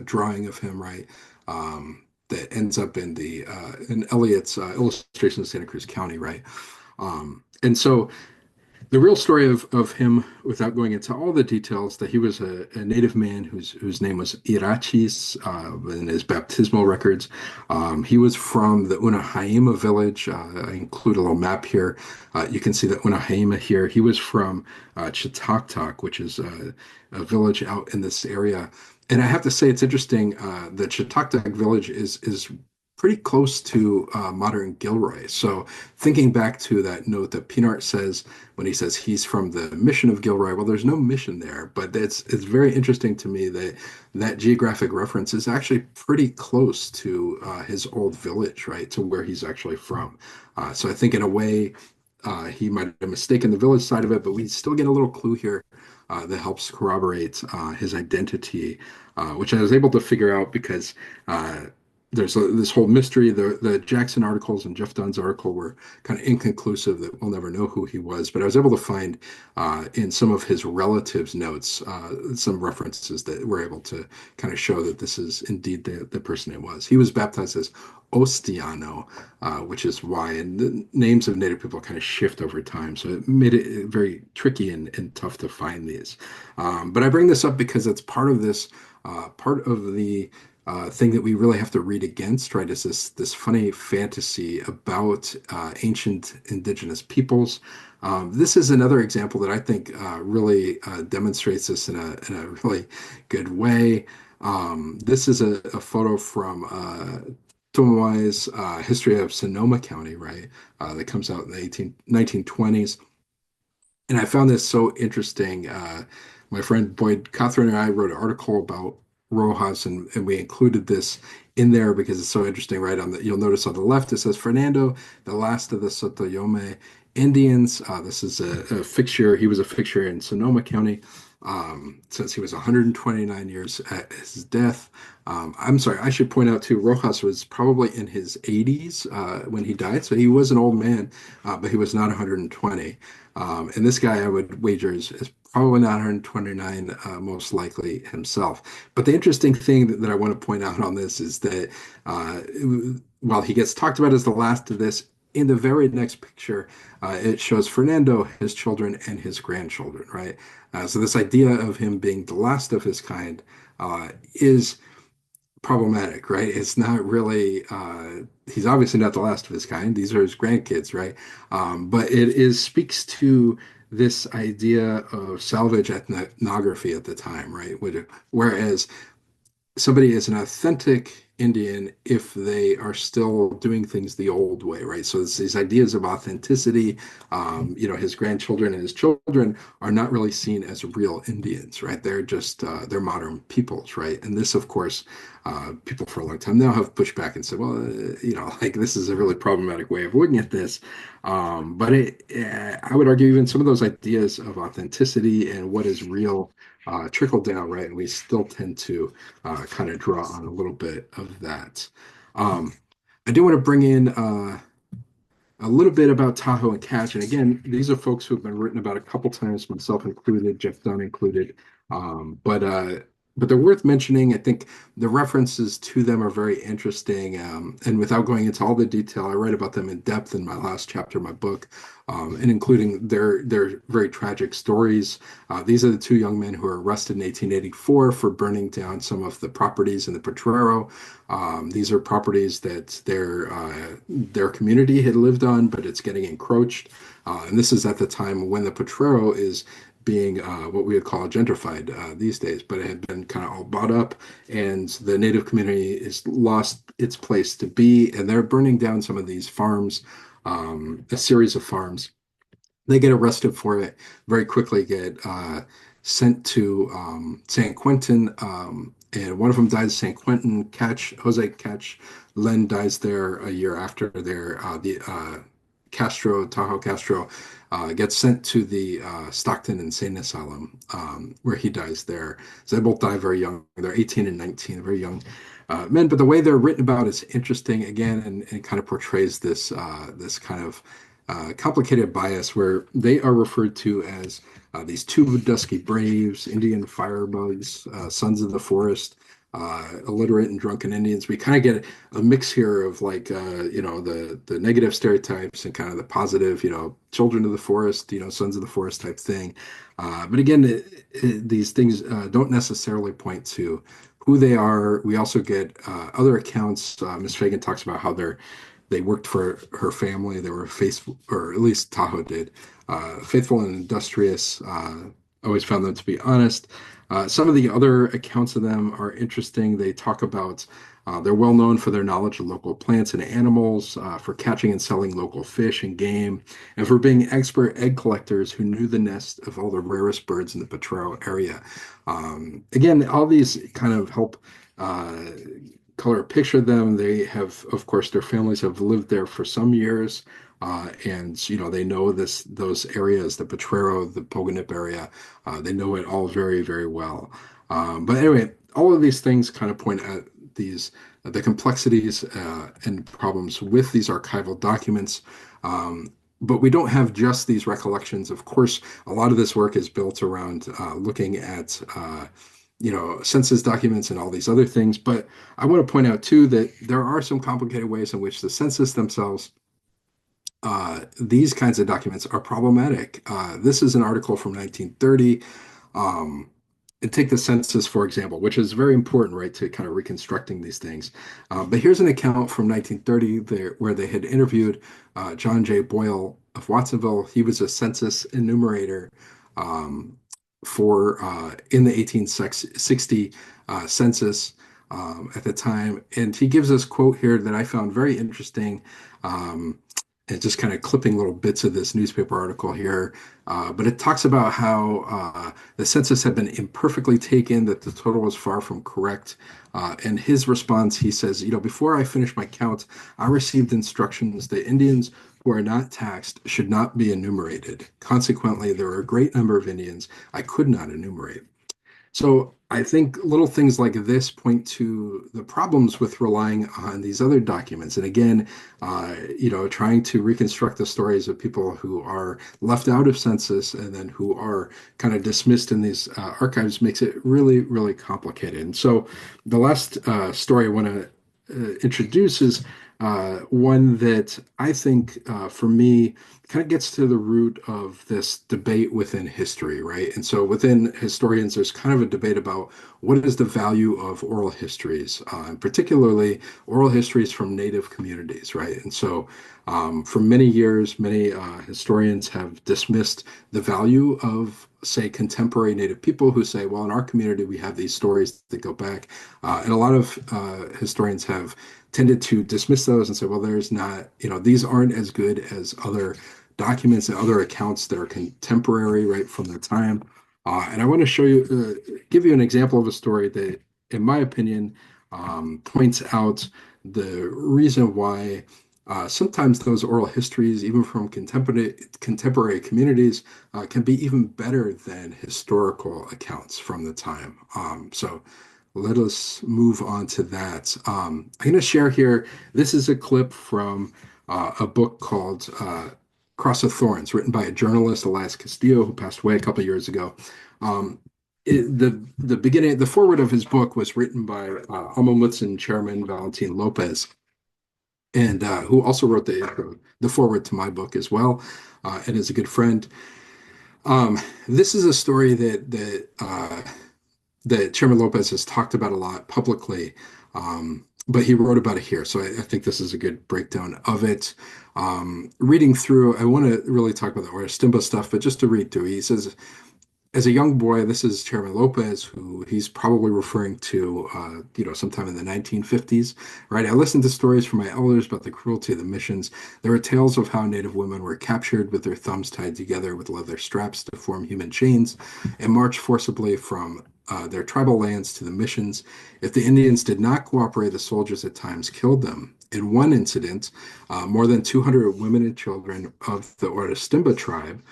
drawing of him, right? That ends up in Eliot's illustration of Santa Cruz County, right? And so the real story of him, without going into all the details, that he was a native man whose name was Irachis in his baptismal records. He was from the Unahaima village. I include a little map here. You can see the Unahaima here. He was from Chautauqua, which is a village out in this area. And I have to say, it's interesting. The Chautauqua village is pretty close to modern Gilroy. So thinking back to that note that Pinart says when he says he's from the mission of Gilroy, well, there's no mission there, but it's very interesting to me that that geographic reference is actually pretty close to his old village, right, to where he's actually from. So I think in a way he might have mistaken the village side of it, but we still get a little clue here that helps corroborate his identity, which I was able to figure out because there's this whole mystery. The Jackson articles and Jeff Dunn's article were kind of inconclusive that we'll never know who he was. But I was able to find in some of his relatives' notes some references that were able to kind of show that this is indeed the person it was. He was baptized as Ostiano, which is why, and the names of Native people kind of shift over time. So it made it very tricky and tough to find these. But I bring this up because it's part of this, part of the thing that we really have to read against, right? Is this funny fantasy about ancient indigenous peoples. This is another example that I think really demonstrates this in a really good way. This is a photo from Tumawai's History of Sonoma County, right? That comes out in the 1920s. And I found this so interesting. My friend Boyd Cothran and I wrote an article about Rojas, and we included this in there because it's so interesting. Right on the, you'll notice on the left it says Fernando, the last of the Sotoyome Indians. This is a fixture. He was a fixture in Sonoma County since he was 129 years at his death. I'm sorry, I should point out too, Rojas was probably in his 80s when he died, so he was an old man, but he was not 120. And this guy, I would wager, is probably not 129, most likely himself. But the interesting thing that I want to point out on this is that while he gets talked about as the last of this, in the very next picture, it shows Fernando, his children, and his grandchildren, right? So this idea of him being the last of his kind is problematic, right? It's not really, he's obviously not the last of his kind. These are his grandkids, right? But it speaks to this idea of salvage ethnography at the time, right? Whereas somebody is an authentic Indian if they are still doing things the old way, right? So it's these ideas of authenticity. His grandchildren and his children are not really seen as real Indians, right? They're just they're modern peoples, right? And this, of course, people for a long time now have pushed back and said, well, like this is a really problematic way of looking at this. But I would argue even some of those ideas of authenticity and what is real trickle down, right? And we still tend to kind of draw on a little bit of that. I do want to bring in a little bit about Tahoe and Cache. And again, these are folks who have been written about a couple times, myself included, Jeff Dunn included. But they're worth mentioning. I think the references to them are very interesting. And without going into all the detail, I write about them in depth in my last chapter of my book, and including their very tragic stories. These are the two young men who were arrested in 1884 for burning down some of the properties in the Potrero. These are properties that their community had lived on, but it's getting encroached. And this is at the time when the Potrero is being what we would call gentrified these days, but it had been kind of all bought up, and the native community has lost its place to be, and they're burning down some of these farms, a series of farms. They get arrested for it, very quickly get sent to San Quentin, and one of them dies at San Quentin. Jose Catch Len dies there a year after their the Tahoe Castro, gets sent to the Stockton Insane Asylum, where he dies there. So they both die very young. They're 18 and 19, very young men. But the way they're written about is interesting again, and kind of portrays this kind of complicated bias where they are referred to as these two dusky braves, Indian firebugs, sons of the forest, illiterate and drunken Indians. We kind of get a mix here of like the negative stereotypes and kind of the positive, children of the forest, sons of the forest type thing. But again, these things don't necessarily point to who they are. We also get other accounts. Miss Fagan talks about how they worked for her family. They were faithful, or at least Tahoe did, faithful and industrious. Always found them to be honest. Some of the other accounts of them are interesting. They talk about they're well known for their knowledge of local plants and animals, for catching and selling local fish and game, and for being expert egg collectors who knew the nest of all the rarest birds in the Potrero area. Again, all these kind of help color picture them. They have, of course, their families have lived there for some years, and they know those areas, the Potrero, the Pogonip area. They know it all very, very well. But anyway, all of these things kind of point at the complexities and problems with these archival documents. But we don't have just these recollections. Of course, a lot of this work is built around looking at census documents and all these other things. But I want to point out too that there are some complicated ways in which the census themselves, these kinds of documents are problematic. This is an article from 1930. And take the census, for example, which is very important, right, to kind of reconstructing these things. But here's an account from 1930 where they had interviewed John J. Boyle of Watsonville. He was a census enumerator for in the 1860 census at the time. And he gives this quote here that I found very interesting. And just kind of clipping little bits of this newspaper article here. But it talks about how the census had been imperfectly taken, that the total was far from correct. And his response, he says, before I finished my count, I received instructions that Indians who are not taxed should not be enumerated. Consequently, there are a great number of Indians I could not enumerate. So I think little things like this point to the problems with relying on these other documents. And again, trying to reconstruct the stories of people who are left out of census and then who are kind of dismissed in these archives makes it really, really complicated. And so the last story I want to introduce is one that I think, for me, kind of gets to the root of this debate within history, right? And so within historians, there's kind of a debate about what is the value of oral histories, and particularly oral histories from Native communities, right? And so for many years, many historians have dismissed the value of, say, contemporary Native people who say, well, in our community, we have these stories that go back. And a lot of historians have tended to dismiss those and say, well, there's not, these aren't as good as other documents and other accounts that are contemporary, right, from the time. And I want to show you, give you an example of a story that, in my opinion, points out the reason why sometimes those oral histories, even from contemporary communities, can be even better than historical accounts from the time. So let us move on to that. I'm going to share here, this is a clip from a book called Cross of Thorns, written by a journalist, Elias Castillo, who passed away a couple of years ago. The foreword of his book was written by Alma Mutsun chairman Valentin Lopez, and who also wrote the foreword to my book as well, and is a good friend. This is a story that Chairman Lopez has talked about a lot publicly, but he wrote about it here. So I think this is a good breakdown of it. Reading through, I want to really talk about the Oristimba stuff, but just to read through, he says, as a young boy, this is Chairman Lopez, who he's probably referring to, sometime in the 1950s, right? I listened to stories from my elders about the cruelty of the missions. There were tales of how Native women were captured with their thumbs tied together with leather straps to form human chains and marched forcibly from their tribal lands to the missions. If the Indians did not cooperate, the soldiers at times killed them. In one incident, more than 200 women and children of the Orostimba tribe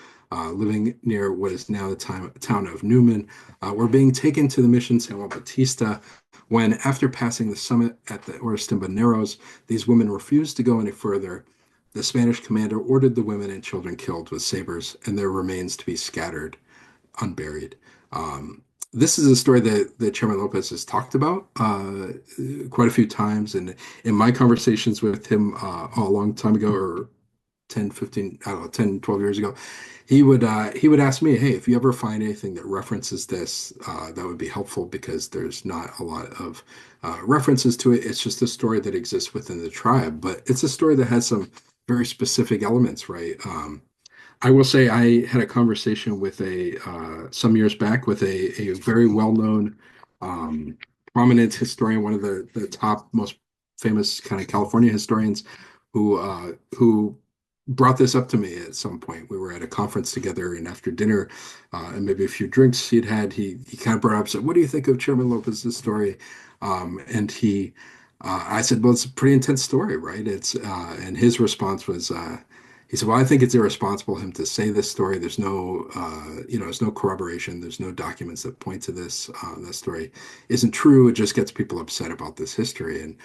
living near what is now the town of Newman, were being taken to the mission San Juan Bautista when, after passing the summit at the Orostimba Narrows, these women refused to go any further. The Spanish commander ordered the women and children killed with sabers and their remains to be scattered, unburied. This is a story that Chairman Lopez has talked about quite a few times. And in my conversations with him a long time ago, or 10, 15, I don't know, 10, 12 years ago, he would ask me, hey, if you ever find anything that references this, that would be helpful because there's not a lot of references to it. It's just a story that exists within the tribe, but it's a story that has some very specific elements, right? I will say I had a conversation with a some years back with a very well-known, prominent historian, one of the top most famous kind of California historians, who brought this up to me at some point. We were at a conference together, and after dinner, and maybe a few drinks he'd had, he kind of brought up, said, "What do you think of Chairman Lopez's story?" And I said, "Well, it's a pretty intense story, right?" And his response was. He said, "Well, I think it's irresponsible of him to say this story. There's no corroboration. There's no documents that point to this. That story isn't true. It just gets people upset about this history."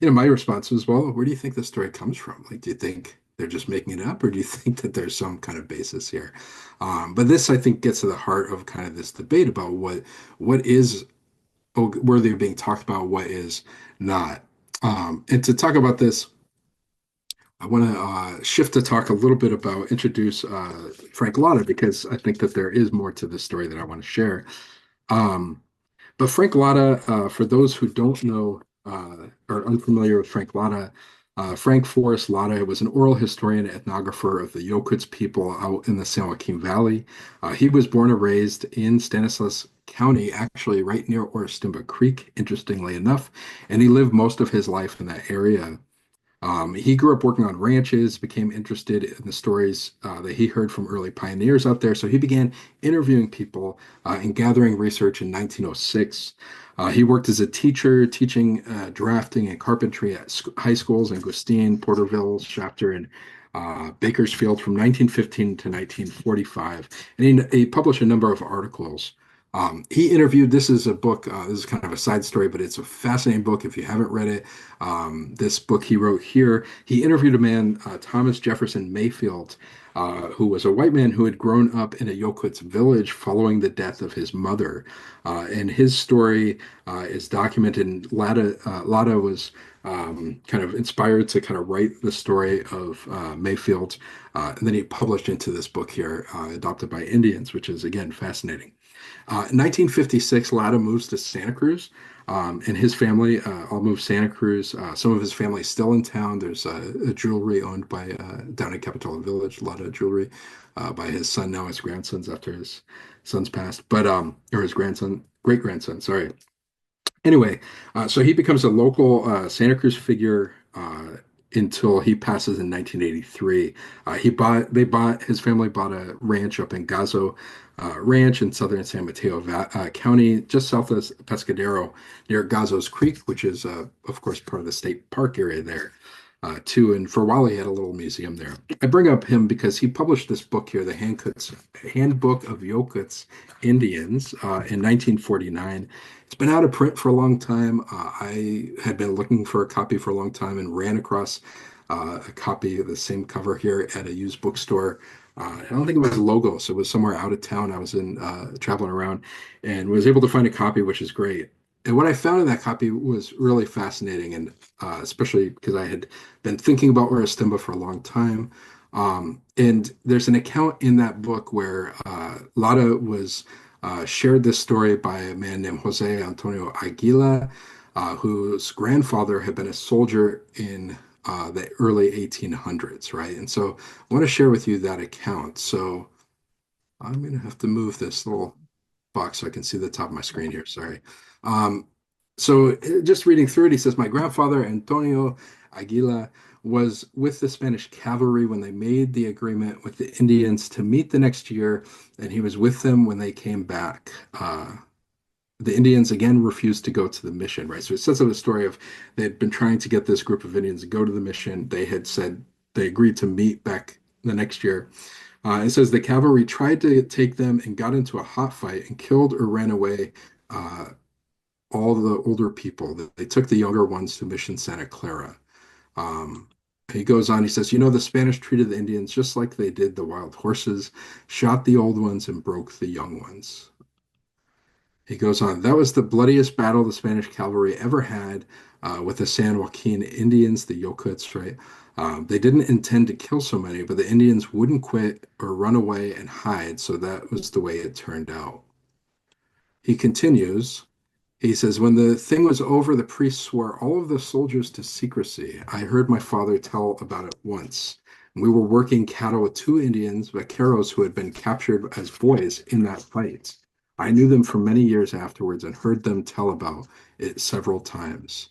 And my response was, "Well, where do you think this story comes from? Like, do you think they're just making it up, or do you think that there's some kind of basis here?" But this, I think, gets to the heart of kind of this debate about what is worthy of being talked about, what is not. And to talk about this. I want to shift to talk a little bit about introduce Frank Lotta because I think that there is more to this story that I want to share. Um, but Frank Lotta, for those who don't know or unfamiliar with Frank Lotta, Frank Forrest Lotta was an oral historian and ethnographer of the Yokuts people out in the San Joaquin Valley. He was born and raised in Stanislaus County, actually right near Orostimba Creek, interestingly enough, and he lived most of his life in that area. He grew up working on ranches, became interested in the stories that he heard from early pioneers out there. So he began interviewing people and gathering research in 1906. He worked as a teacher, teaching drafting and carpentry at high schools in Gustine, Porterville, Shafter, and Bakersfield from 1915 to 1945. And he published a number of articles. He interviewed, this is a book, this is kind of a side story, but it's a fascinating book if you haven't read it. This book he wrote here, he interviewed a man, Thomas Jefferson Mayfield, who was a white man who had grown up in a Yokuts village following the death of his mother. And his story is documented, and Latta was kind of inspired to kind of write the story of Mayfield. And then he published into this book here, Adopted by Indians, which is, again, fascinating. In 1956, Latta moves to Santa Cruz, and his family all moved to Santa Cruz. Some of his family is still in town. There's a jewelry owned by down in Capitola Village, Latta Jewelry, by his son, now his grandsons after his son's passed, but or his grandson, great grandson, sorry. Anyway, so he becomes a local Santa Cruz figure until he passes in 1983. His family bought a ranch up in Gazo Ranch in southern San Mateo County, just south of Pescadero, near Gazo's Creek, which is, of course, part of the state park area there. Too, and for a while he had a little museum there. I bring up him because he published this book here, the Handbook of Yokuts Indians, in 1949. It's been out of print for a long time. I had been looking for a copy for a long time and ran across a copy of the same cover here at a used bookstore. I don't think it was Logos. It was somewhere out of town. I was in traveling around and was able to find a copy, which is great. And what I found in that copy was really fascinating, and especially because I had been thinking about Orostimba for a long time. And there's an account in that book where Lara was shared this story by a man named Jose Antonio Aguila, whose grandfather had been a soldier in the early 1800s, right? And so I want to share with you that account. So I'm going to have to move this little box so I can see the top of my screen here. Sorry. Um, so just reading through it, he says, my grandfather, Antonio Aguila, was with the Spanish cavalry when they made the agreement with the Indians to meet the next year, and he was with them when they came back. The Indians again refused to go to the mission, right? So it says of a story of they had been trying to get this group of Indians to go to the mission. They had said they agreed to meet back the next year. It says the cavalry tried to take them and got into a hot fight and killed or ran away uh, all the older people. They took the younger ones to Mission Santa Clara. Um, he goes on, he says, the Spanish treated the Indians just like they did the wild horses, shot the old ones and broke the young ones. He goes on, that was the bloodiest battle the Spanish cavalry ever had with the San Joaquin Indians, the Yokuts, right? They didn't intend to kill so many, but the Indians wouldn't quit or run away and hide, so that was the way it turned out. He continues, he says, when the thing was over, the priest swore all of the soldiers to secrecy. I heard my father tell about it once. We were working cattle with two Indians, vaqueros, who had been captured as boys in that fight. I knew them for many years afterwards and heard them tell about it several times.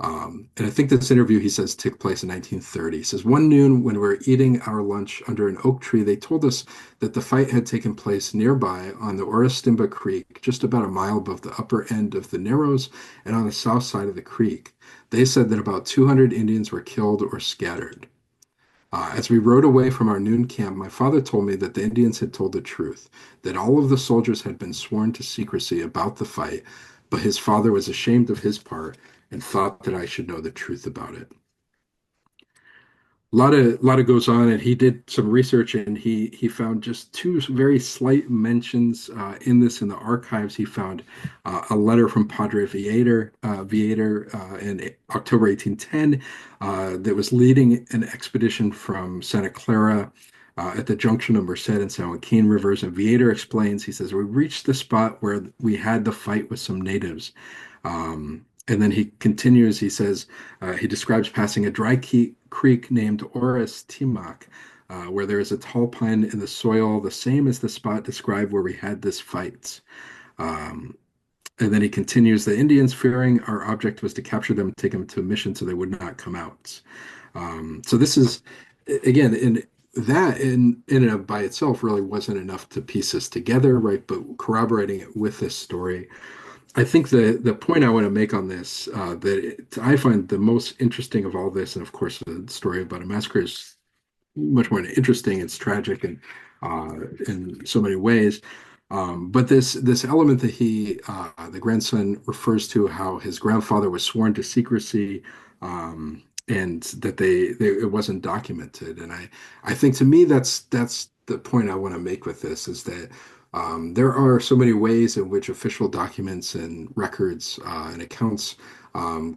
And I think this interview, he says, took place in 1930. He says, one noon when we were eating our lunch under an oak tree, they told us that the fight had taken place nearby on the Orostimba Creek, just about a mile above the upper end of the Narrows and on the south side of the creek. They said that about 200 Indians were killed or scattered. As we rode away from our noon camp, my father told me that the Indians had told the truth, that all of the soldiers had been sworn to secrecy about the fight, but his father was ashamed of his part and thought that I should know the truth about it. A lot of goes on, and he did some research, and he found just two very slight mentions in this in the archives. He found a letter from Padre Viator in October 1810 that was leading an expedition from Santa Clara at the junction of Merced and San Joaquin rivers. And Viator explains, he says, we reached the spot where we had the fight with some natives. And then he continues, he says, he describes passing a dry creek named Oris Timac, where there is a tall pine in the soil, the same as the spot described where we had this fight. Um, and then he continues, the Indians, fearing our object was to capture them, take them to a mission so they would not come out. So this is, again, in and of by itself really wasn't enough to piece this together, right? But corroborating it with this story, I think the point I want to make on this I find the most interesting of all this, and of course the story about a massacre is much more interesting. It's tragic and in so many ways. But this element that the grandson refers to how his grandfather was sworn to secrecy, and that it wasn't documented. And I think to me that's the point I want to make with this is that there are so many ways in which official documents and records and accounts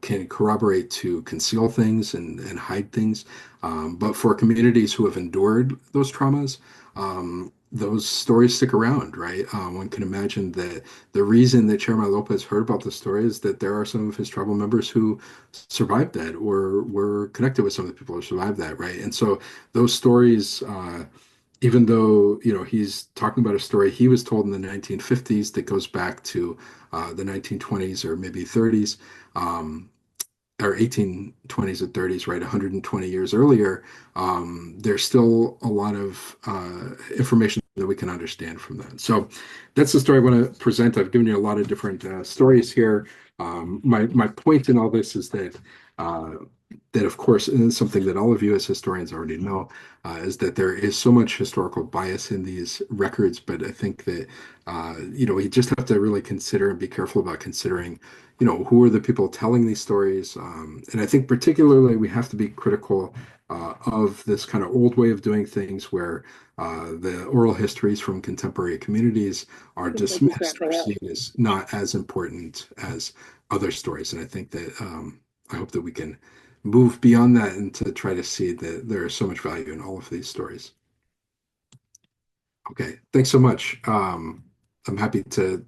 can corroborate to conceal things and hide things. But for communities who have endured those traumas, those stories stick around, right? One can imagine that the reason that Chairman Lopez heard about the story is that there are some of his tribal members who survived that or were connected with some of the people who survived that, right? And so those stories, even though he's talking about a story he was told in the 1950s that goes back to the 1920s or maybe 30s, or 1820s and 30s, right, 120 years earlier, there's still a lot of information that we can understand from that. So that's the story I want to present. I've given you a lot of different stories here. My point in all this is that of course, and it's something that all of you as historians already know, is that there is so much historical bias in these records. But I think that we just have to really consider and be careful about considering, who are the people telling these stories. And I think particularly we have to be critical of this kind of old way of doing things where the oral histories from contemporary communities are dismissed or seen as not as important as other stories. And I think that I hope that we can move beyond that and to try to see that there is so much value in all of these stories. Okay, thanks so much. I'm happy to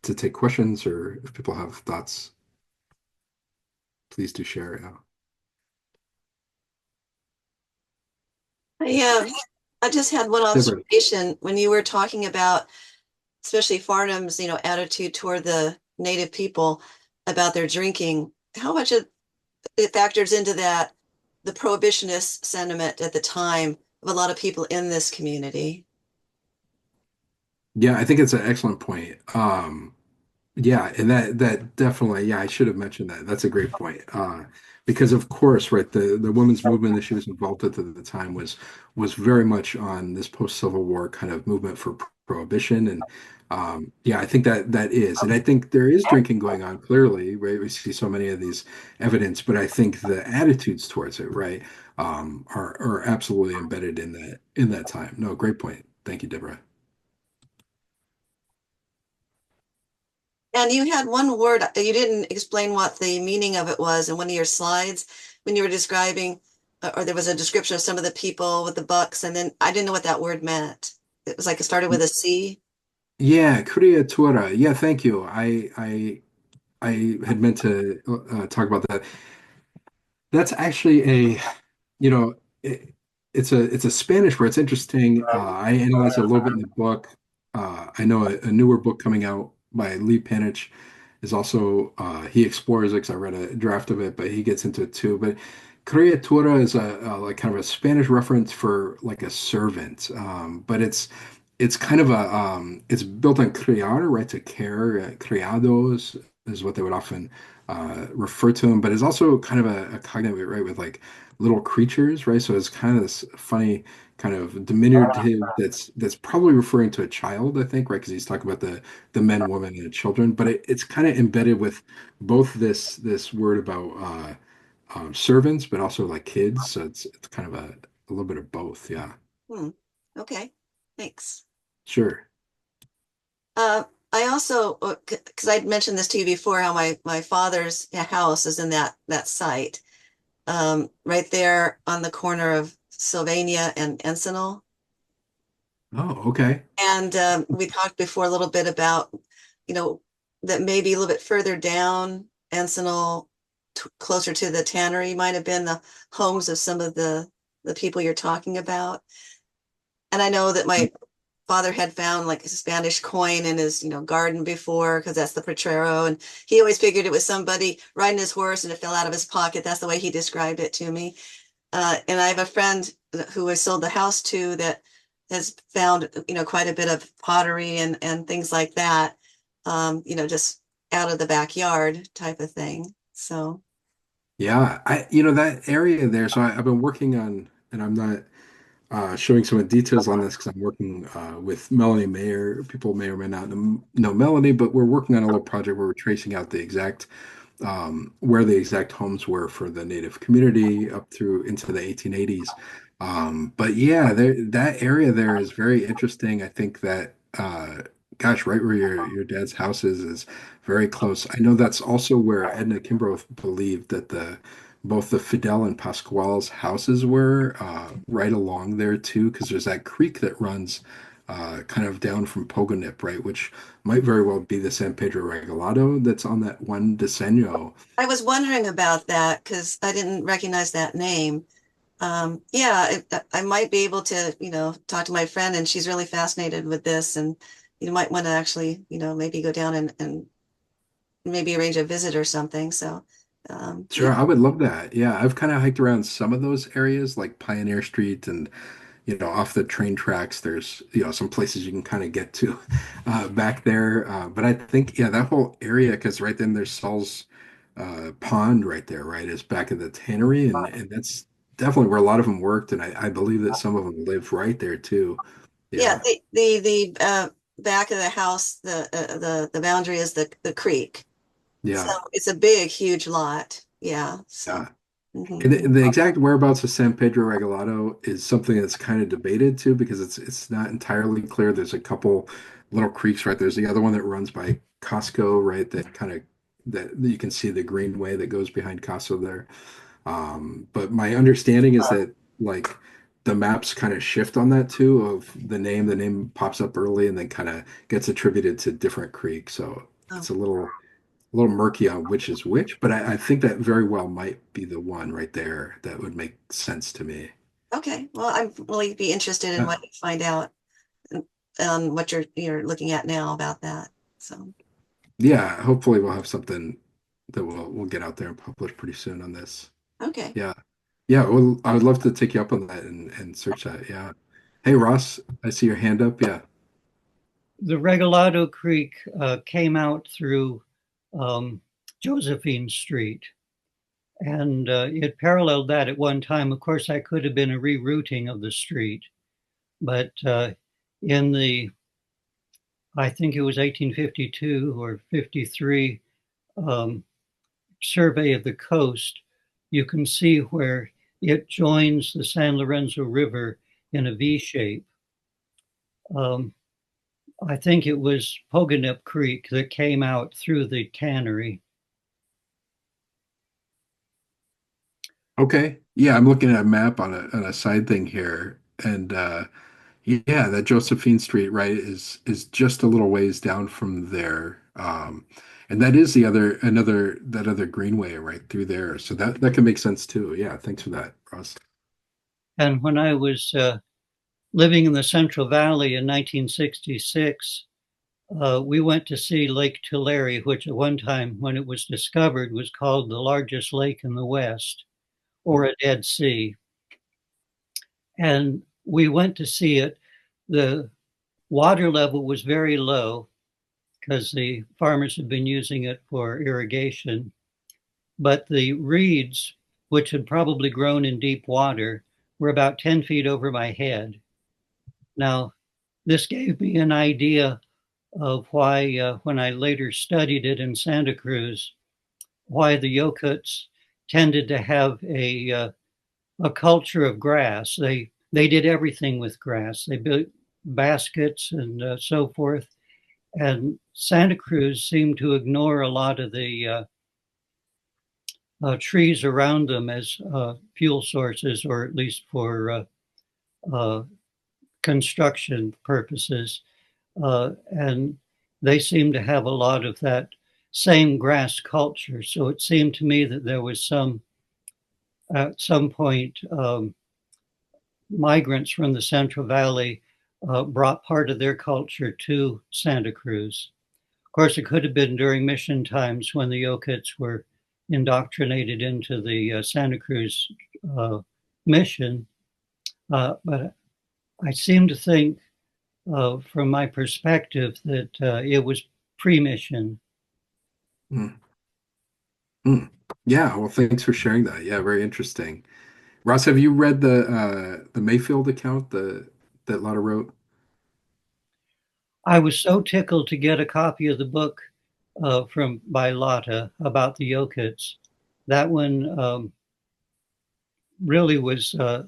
take questions, or if people have thoughts, please do share. I just had one Deborah. observation when you were talking about especially Farnham's, attitude toward the native people about their drinking, how much it factors into that, the prohibitionist sentiment at the time of a lot of people in this community. Yeah, I think it's an excellent point. Yeah, and that definitely, yeah, I should have mentioned that. That's a great point. Because of course, right, the women's movement that she was involved with at the time was very much on this post-Civil War kind of movement for prohibition, and yeah, I think that is, and I think there is drinking going on clearly, right? We see so many of these evidence, but I think the attitudes towards it, right, are absolutely embedded in that time. No, great point. Thank you, Deborah. And you had one word, you didn't explain what the meaning of it was in one of your slides when you were describing, or there was a description of some of the people with the bucks, and then I didn't know what that word meant. It was like it started with a C. Yeah, creatura. Yeah, thank you. I had meant to talk about that. That's actually a, you know, it's a Spanish word. It's interesting. I analyze it a little bit in the book. I know a newer book coming out by Lee Panich is also he explores it because I read a draft of it, but he gets into it too. But criatura is a like kind of a Spanish reference for like a servant, but it's kind of a it's built on criar, right? To care, criados is what they would often refer to them, but it's also kind of a cognate, right, with like little creatures, right? So it's kind of this funny kind of diminutive that's probably referring to a child, I think, right? Because he's talking about the men, women, and the children, but it's kind of embedded with both this word about servants, but also like kids. So it's kind of a little bit of both. Yeah, Hmm. Okay, thanks. sure. Uh, I also, because I'd mentioned this to you before, how my father's house is in that site, right there on the corner of Sylvania and Encinal. Oh, okay. And we talked before a little bit about, you know, that maybe a little bit further down Encinal, closer to the tannery, might have been the homes of some of the people you're talking about. And I know that my father had found like a Spanish coin in his, garden before, because that's the potrero. And he always figured it was somebody riding his horse and it fell out of his pocket. That's the way he described it to me. And I have a friend who I sold the house to that has found, quite a bit of pottery and things like that, just out of the backyard type of thing. So, Yeah, that area there. So I've been working on, and I'm not showing some of the details on this because I'm working with Melanie Mayer. People may or may not know Melanie, but we're working on a little project where we're tracing out the exact where the exact homes were for the Native community up through into the 1880s. But yeah, that area there is very interesting. I think that, gosh, right where your dad's house is very close. I know that's also where Edna Kimbrough believed that the both the Fidel and Pascual's houses were right along there too, because there's that creek that runs kind of down from Pogonip, right, which might very well be the San Pedro Regalado that's on that one desenyo. I was wondering about that because I didn't recognize that name. Yeah, I might be able to, talk to my friend, and she's really fascinated with this, and you might want to actually, maybe go down and maybe arrange a visit or something. So, Sure, yeah, I would love that. Yeah, I've kind of hiked around some of those areas like Pioneer Street and off the train tracks, there's, some places you can kind of get to back there. But I think, yeah, that whole area, because right then there's Saul's Pond right there, right, is back at the tannery. And that's definitely where a lot of them worked. And I believe that some of them live right there too. yeah. Yeah. The back of the house, the boundary is the creek. So Yeah. it's a big, huge lot. Yeah. So, Yeah. And mhm. the exact whereabouts of San Pedro Regalado is something that's kind of debated too, because it's not entirely clear. There's a couple little creeks, right? There's the other one that runs by Costco, right? That kind of that you can see the greenway that goes behind Costco there. But my understanding is that like the maps kind of shift on that too, of the name pops up early and then kind of gets attributed to different creeks. So Oh, it's a little murky on which is which, but I think that very well might be the one right there that would make sense to me. okay. Well, I'm really be interested in Yeah. what you find out. what you're looking at now about that. So, Yeah, hopefully we'll have something that we'll get out there and publish pretty soon on this. okay. Yeah. Yeah, well, I would love to take you up on that and search that. Yeah. Hey, Ross, I see your hand up. Yeah. The Regalado Creek came out through um, Josephine Street, and it paralleled that at one time. Of course, that could have been a rerouting of the street, but in the, I think it was 1852 or 53 um, survey of the coast, you can see where it joins the San Lorenzo River in a V shape. Um, I think it was Poganip Creek that came out through the tannery. Okay. Yeah, I'm looking at a map on a side thing here, and yeah, that Josephine Street, right, is just a little ways down from there. And that is the other another that other greenway right through there. So that can make sense too. Yeah, thanks for that, Ross. And when I was living in the Central Valley in 1966, we went to see Lake Tulare, which at one time, when it was discovered, was called the largest lake in the West, or a Dead Sea. And we went to see it. The water level was very low because the farmers had been using it for irrigation. But the reeds, which had probably grown in deep water, were about 10 feet over my head. Now, this gave me an idea of why, when I later studied it in Santa Cruz, why the Yokuts tended to have a culture of grass. They did everything with grass. They built baskets and so forth. And Santa Cruz seemed to ignore a lot of the trees around them as fuel sources, or at least for uh, construction purposes. And they seem to have a lot of that same grass culture. So it seemed to me that there was at some point, migrants from the Central Valley brought part of their culture to Santa Cruz. Of course, it could have been during mission times when the Yokuts were indoctrinated into the Santa Cruz mission. But I seem to think, from my perspective, that it was pre-mission. Mm. Mm. Yeah, well, thanks for sharing that. Yeah, very interesting. Ross, have you read the Mayfield account that Lotta wrote? I was so tickled to get a copy of the book from by Lotta about the Yokuts. That one really was a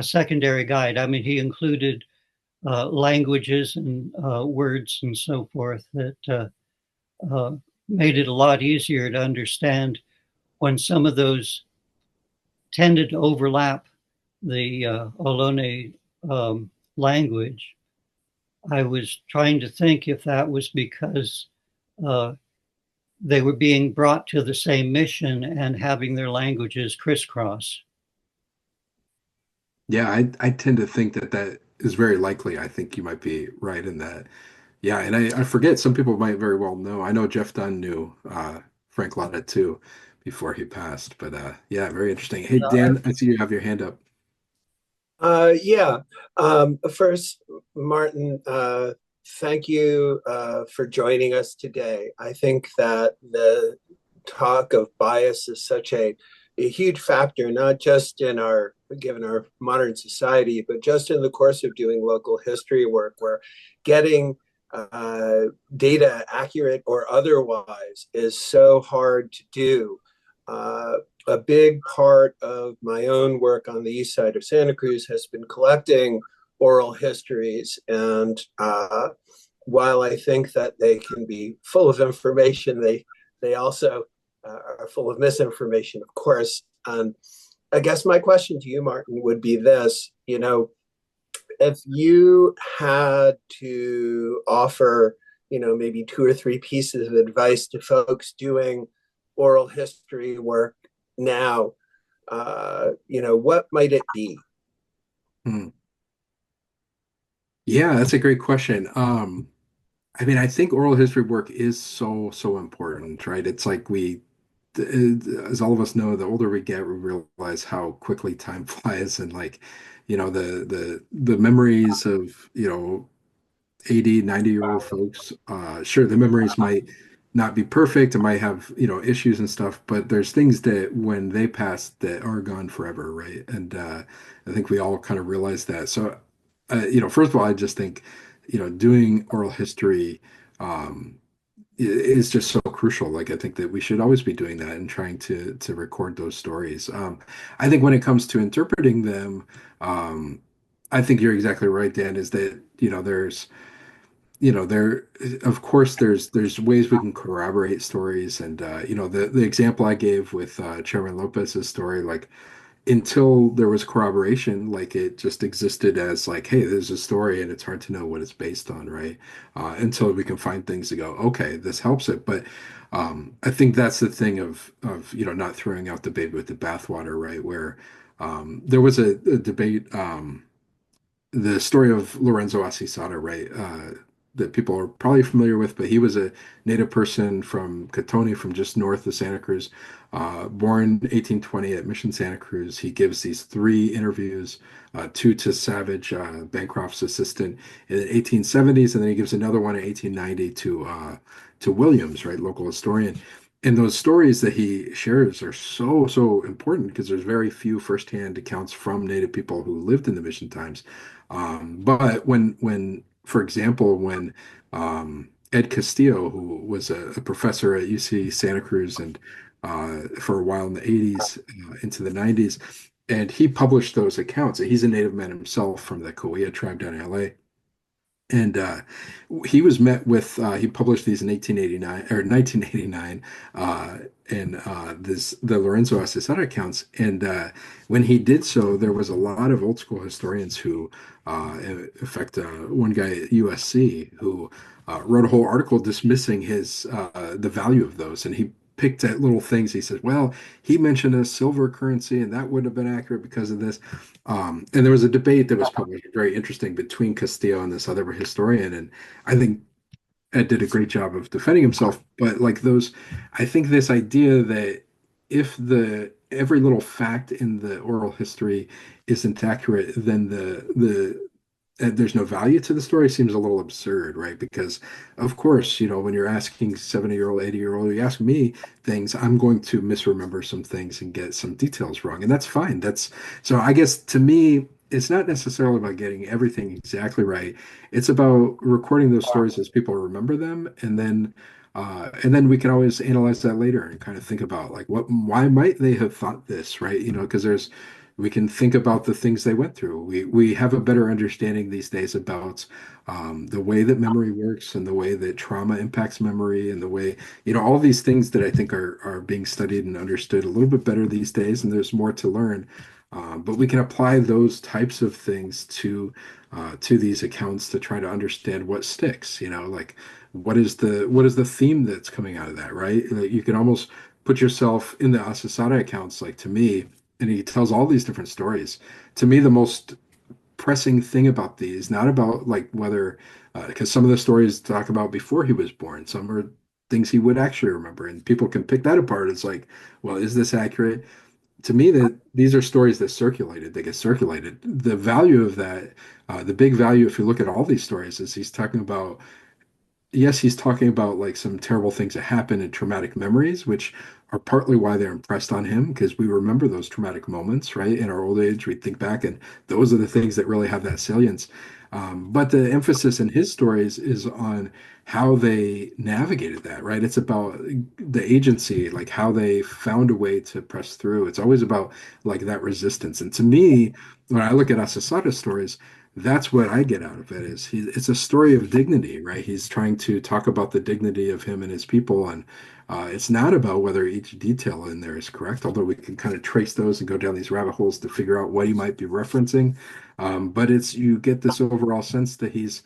secondary guide. I mean, he included languages and words and so forth that made it a lot easier to understand when some of those tended to overlap the Ohlone language. I was trying to think if that was because uh, they were being brought to the same mission and having their languages crisscross. Yeah, I tend to think that that is very likely. I think you might be right in that. Yeah, and I forget some people might very well know. I know Jeff Dunn knew Frank Lotta too before he passed, but yeah, very interesting. Hey Dan, I see you have your hand up. Yeah. First, Martin, thank you for joining us today. I think that the talk of bias is such a huge factor, not just in our, given our modern society, but just in the course of doing local history work, where getting data, accurate or otherwise, is so hard to do. A big part of my own work on the east side of Santa Cruz has been collecting oral histories. And while I think that they can be full of information, they also are full of misinformation, of course. I guess my question to you, Martin, would be this: if you had to offer, maybe two or three pieces of advice to folks doing oral history work now, what might it be? Hmm. Yeah, that's a great question. I mean, I think oral history work is so important, right? It's like as all of us know, the older we get, we realize how quickly time flies, and like, the memories of, 80, 90-year-old folks. Sure, the memories might not be perfect and might have, issues and stuff, but there's things that when they pass that are gone forever, right? And I think we all kind of realize that. So, first of all, I just think, doing oral history is just so crucial. Like, I think that we should always be doing that and trying to record those stories. I think when it comes to interpreting them, I think you're exactly right, Dan, is that, there, of course, there's ways we can corroborate stories, and the example I gave with Chairman Lopez's story, like, until there was corroboration, like, it just existed as like, hey, there's a story and it's hard to know what it's based on, right? Until we can find things to go, okay, this helps it. But I think that's the thing of not throwing out the baby with the bathwater, right? Where there was a debate. The story of Lorenzo Asisara, right? That people are probably familiar with, but he was a native person from Catoni, from just north of Santa Cruz, born 1820 at Mission Santa Cruz. He gives these three interviews, two to Savage, Bancroft's assistant, in the 1870s, and then he gives another one in 1890 to Williams, right, local historian. And those stories that he shares are so important because there's very few firsthand accounts from Native people who lived in the Mission times. But for example, when Ed Castillo, who was a professor at UC Santa Cruz and for a while in the 80s into the 90s, and he published those accounts. He's a native man himself from the Cahuilla tribe down in LA. And he was met with, he published these in 1889 or 1989 in the Lorenzo Asesara accounts. And when he did so, there was a lot of old school historians who, in fact, one guy at USC who wrote a whole article dismissing the value of those. And he picked at little things. He said, well, he mentioned a silver currency and that wouldn't have been accurate because of this. And there was a debate that was published, very interesting, between Castillo and this other historian. And I think Ed did a great job of defending himself. But like those, I think this idea that if the every little fact in the oral history isn't accurate, then there's no value to the story seems a little absurd, right? Because of course, when you're asking 70-year-old, 80-year-old, you ask me things, I'm going to misremember some things and get some details wrong, and that's fine. That's so I guess to me, it's not necessarily about getting everything exactly right. It's about recording those stories as people remember them, and then we can always analyze that later and kind of think about like why might they have thought this, right? Because we can think about the things they went through. We have a better understanding these days about the way that memory works and the way that trauma impacts memory and the way, all these things that I think are being studied and understood a little bit better these days, and there's more to learn. But we can apply those types of things to these accounts to try to understand what sticks, like what is the theme that's coming out of that, right? Like, you can almost put yourself in the Asasada accounts, like to me, and he tells all these different stories. To me, the most pressing thing about these, not about like whether, because some of the stories talk about before he was born, some are things he would actually remember, and people can pick that apart. It's like, well, is this accurate? To me, that these are stories that circulated, they get circulated. The value of that, the big value, if you look at all these stories, is he's talking about, yes, he's talking about like some terrible things that happen and traumatic memories, which are partly why they're impressed on him, because we remember those traumatic moments, right? In our old age, we think back, and those are the things that really have that salience. But the emphasis in his stories is on how they navigated that, right? It's about the agency, like how they found a way to press through. It's always about like that resistance. And to me, when I look at Asasada's stories, that's what I get out of it is it's a story of dignity, right? He's trying to talk about the dignity of him and his people, and it's not about whether each detail in there is correct, although we can kind of trace those and go down these rabbit holes to figure out what he might be referencing. But you get this overall sense that he's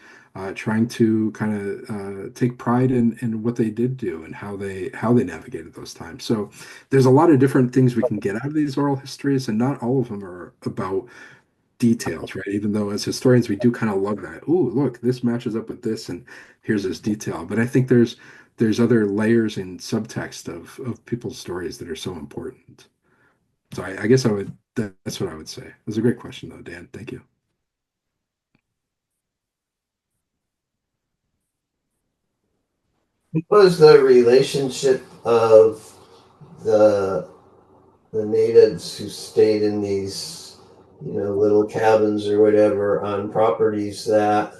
trying to kind of take pride in what they did do and how they navigated those times. So there's a lot of different things we can get out of these oral histories, and not all of them are about details, right? Even though as historians we do kind of love that. Ooh, look, this matches up with this, and here's this detail. But I think there's other layers and subtext of people's stories that are so important. So I guess that's what I would say. It was a great question though, Dan. Thank you. What was the relationship of the the natives who stayed in these, little cabins or whatever on properties that,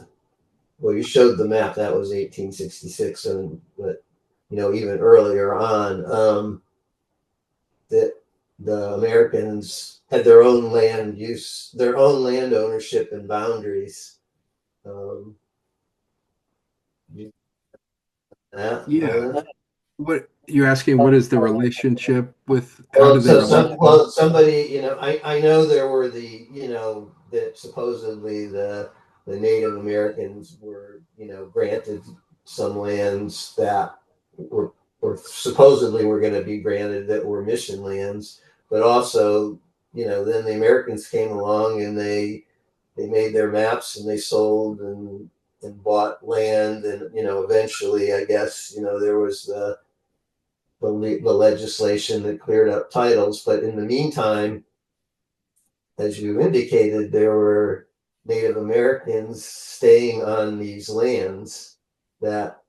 well, you showed the map, that was 1866, and but even earlier on, that the Americans had their own land use, their own land ownership and boundaries. Um, that, Yeah. What you're asking, what is the relationship with how Well, do they relate to? somebody, I know there were that supposedly the Native Americans were, granted some lands that were, or supposedly were going to be granted that were mission lands, but also, then the Americans came along and they made their maps and they sold and bought land, and eventually, I guess, there was the legislation that cleared up titles. But in the meantime, as you indicated, there were Native Americans staying on these lands that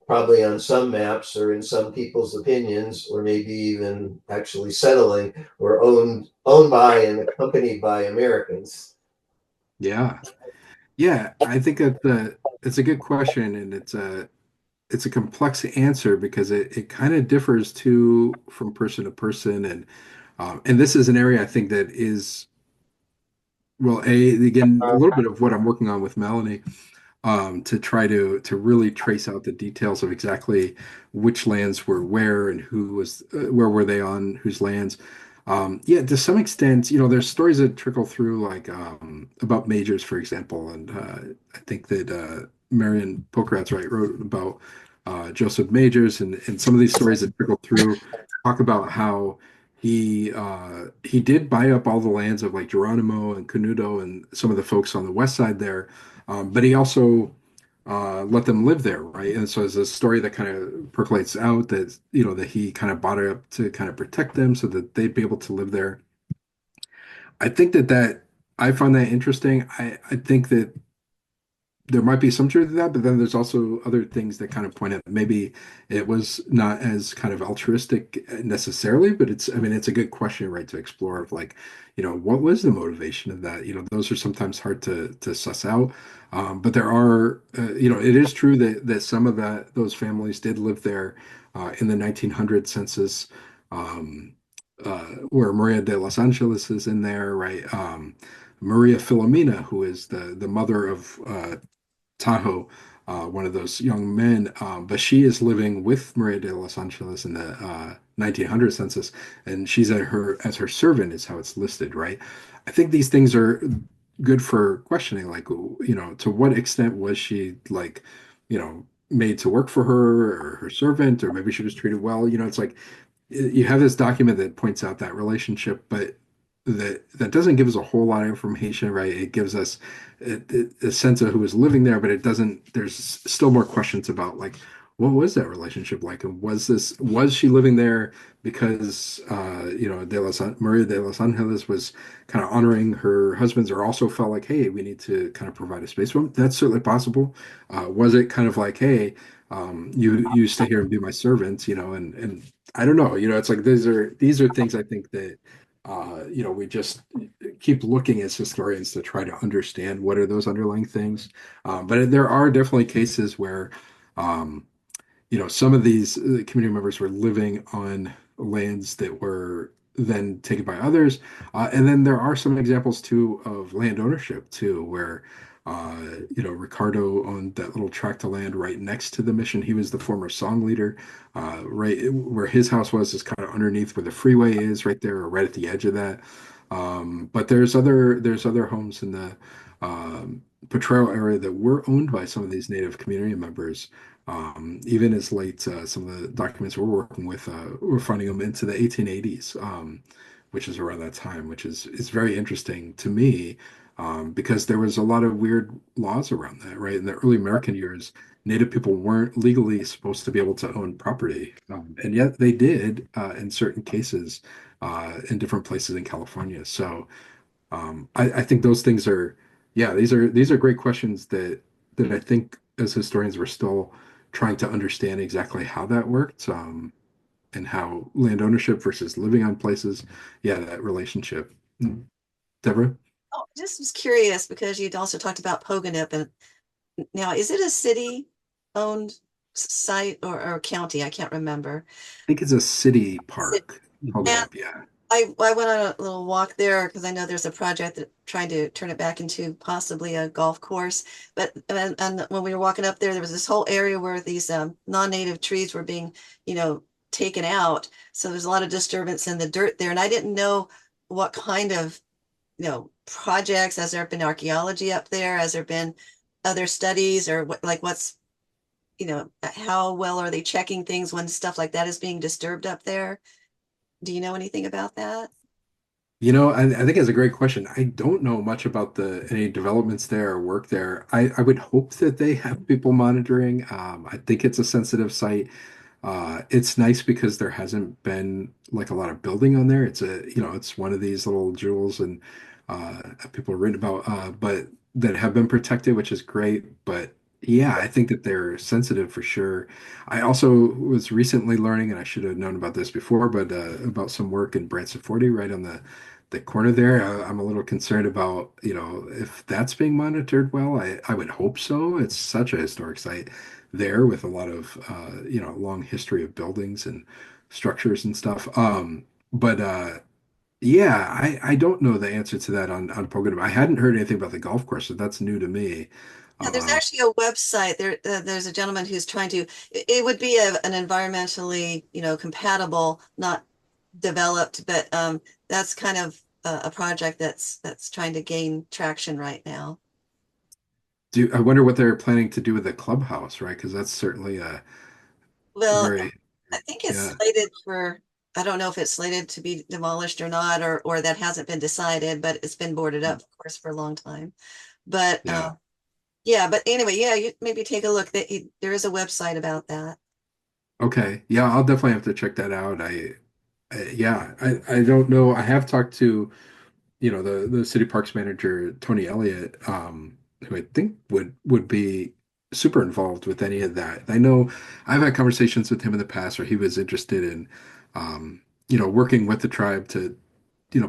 probably on some maps or in some people's opinions, or maybe even actually settling, were owned by and accompanied by Americans. Yeah. Yeah, I think that it's a good question, and it's a complex answer because it kind of differs too from person to person, and this is an area I think that is well, again, a little bit of what I'm working on with Melanie, to try to really trace out the details of exactly which lands were where and who was where were they on whose lands. Yeah, to some extent, there's stories that trickle through, like about majors, for example, and I think that Marion Pokratz, right, wrote about Joseph Majors, and some of these stories that trickle through talk about how he did buy up all the lands of like Geronimo and Canudo and some of the folks on the west side there, but he also let them live there, right? And so there's a story that kind of percolates out that that he kind of bought it up to kind of protect them so that they'd be able to live there. I think that I find that interesting. I think that there might be some truth to that, but then there's also other things that kind of point out that maybe it was not as kind of altruistic necessarily, but I mean, it's a good question, right, to explore of like, what was the motivation of that? Those are sometimes hard to suss out. But there are, it is true that some of those families did live there in the 1900 census, um, where Maria de los Angeles is in there, right? Maria Filomena, who is the mother of Tahoe, one of those young men, but she is living with Maria de los Angeles in the 1900 census, and she's at her as her servant is how it's listed, right? I think these things are good for questioning, like, to what extent was she like, made to work for her or her servant, or maybe she was treated well. It's like you have this document that points out that relationship, but that doesn't give us a whole lot of information, right? It gives us a sense of who was living there, but it doesn't. There's still more questions about like what was that relationship like, and was she living there because Maria de los Angeles was kind of honoring her husband's, or also felt like, hey, we need to kind of provide a space for him. That's certainly possible. Was it kind of like, hey, you stay here and be my servant, and I don't know, it's like these are things I think that we just keep looking as historians to try to understand what are those underlying things. But there are definitely cases where, um, some of these community members were living on lands that were then taken by others. And then there are some examples too of land ownership too, where Ricardo owned that little tract of land right next to the mission. He was the former song leader. Right where his house was is kind of underneath where the freeway is, right there, or right at the edge of that. But there's other homes in the Potrero area that were owned by some of these Native community members. Even as late, some of the documents we're working with, we're finding them into the 1880s, which is around that time, which is very interesting to me, because there was a lot of weird laws around that, right? In the early American years, Native people weren't legally supposed to be able to own property, and yet they did in certain cases in different places in California. So I think those things are, yeah, these are great questions that I think as historians we're still trying to understand exactly how that worked, and how land ownership versus living on places, yeah, that relationship. Deborah? Oh, just was curious because you'd also talked about Pogonip, and now is it a city owned site or county? I can't remember. I think it's a city City. park. Hold it And up, yeah. I went on a little walk there because I know there's a project that trying to turn it back into possibly a golf course. But and when we were walking up there, there was this whole area where these non-native trees were being, you know, taken out. So there's a lot of disturbance in the dirt there, and I didn't know what kind of, you know, projects. Has there been archaeology up there? Has there been other studies, or what, like what's, you know, how well are they checking things when stuff like that is being disturbed up there? Do you know anything about that? I think it's a great question. I don't know much about the any developments there or work there. I would hope that they have people monitoring. I think it's a sensitive site. It's nice because there hasn't been like a lot of building on there. It's one of these little jewels and people have written about, but that have been protected, which is great. But yeah, I think that they're sensitive for sure. I also was recently learning, and I should have known about this before, but about some work in Branson 40 right on the corner there. I'm a little concerned about, if that's being monitored well. I would hope so. It's such a historic site there with a lot of long history of buildings and structures and stuff. But yeah, I don't know the answer to that on Pocono. I hadn't heard anything about the golf course, so that's new to me. Yeah, there's Uh, actually a website there. There's a gentleman who's trying to. It would be an environmentally, you know, compatible, not developed, but that's kind of a project that's trying to gain traction right now. I wonder what they're planning to do with the clubhouse, right? Because that's certainly a Well, very, I think it's yeah, slated for. I don't know if it's slated to be demolished or not, or that hasn't been decided, but it's been boarded up, of course, for a long time. But yeah. yeah, but anyway, yeah, you maybe take a look. There is a website about that. Okay, yeah, I'll definitely have to check that out. Yeah, I don't know. I have talked to the city parks manager Tony Elliott, who I think would be super involved with any of that. I know I've had conversations with him in the past where he was interested in working with the tribe to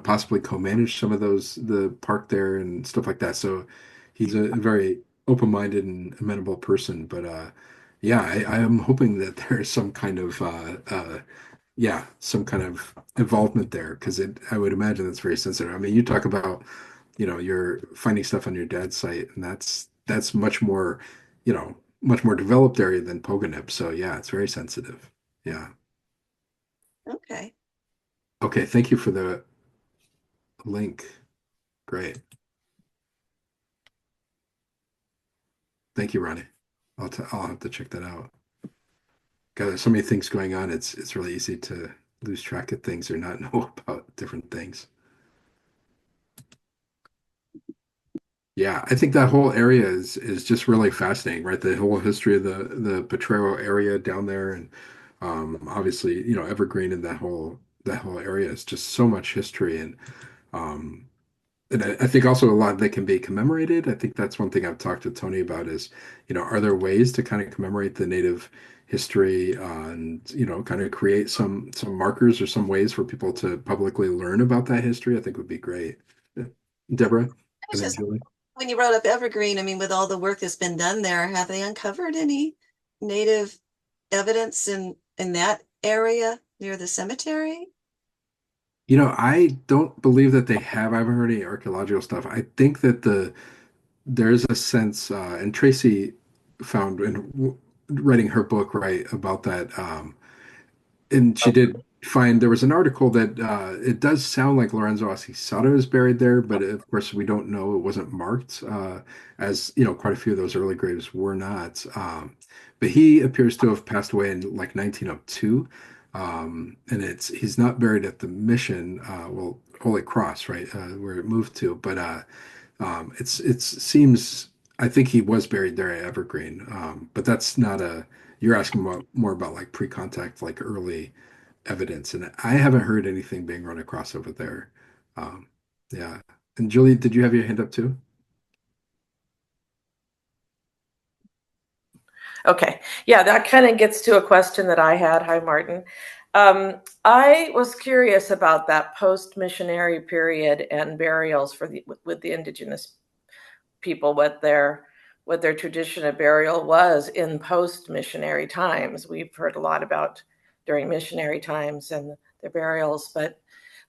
possibly co-manage some of the park there and stuff like that. So he's a very open-minded and amenable person. But yeah, I am hoping that there's some kind of yeah, some kind of involvement there because I would imagine that's very sensitive. I mean, you talk about, you're finding stuff on your dad's site, and that's much more developed area than Pogonip. So yeah, it's very sensitive. Yeah. Okay. Okay, thank you for the link. Great. Thank you, Ronnie. I'll have to check that out. God, there's so many things going on. It's really easy to lose track of things or not know about different things. Yeah, I think that whole area is just really fascinating, right? The whole history of the Potrero area down there, and obviously, Evergreen and that whole area is just so much history, um, and I think also a lot that can be commemorated. I think that's one thing I've talked to Tony about is, are there ways to kind of commemorate the Native history and kind of create some markers or some ways for people to publicly learn about that history? I think would be great. Deborah, I was and then just Julie. when you brought up Evergreen, I mean, with all the work that's been done there, have they uncovered any native evidence in that area near the cemetery? I don't believe that they have. I haven't heard any archaeological stuff. I think that there's a sense, and Tracy found in writing her book, right, about that. And she did find there was an article that it does sound like Lorenzo Asisato is buried there, but of course we don't know. It wasn't marked as quite a few of those early graves were not. But he appears to have passed away in like 1902, and he's not buried at the Mission, well, Holy Cross, right, where it moved to, but It seems I think he was buried there at Evergreen, but that's not a. You're asking more about like pre-contact, like early evidence, and I haven't heard anything being run across over there. Um, yeah. And Julie, did you have your hand up too? Okay. Yeah, that kind of gets to a question that I had. Hi, Martin. I was curious about that post-missionary period and burials for with the indigenous people, what their tradition of burial was in post-missionary times. We've heard a lot about during missionary times and their burials, but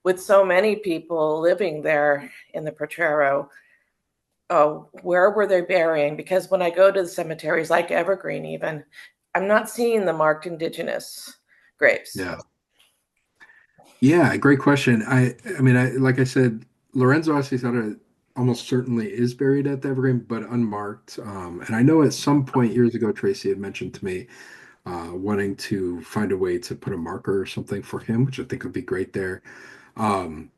with so many people living there in the Potrero, oh, where were they burying? Because when I go to the cemeteries like Evergreen, even, I'm not seeing the marked indigenous graves. Yeah. Yeah, great question. I mean, like I said, Lorenzo Ascisara almost certainly is buried at the Evergreen, but unmarked. And I know at some point years ago, Tracy had mentioned to me wanting to find a way to put a marker or something for him, which I think would be great there. Um,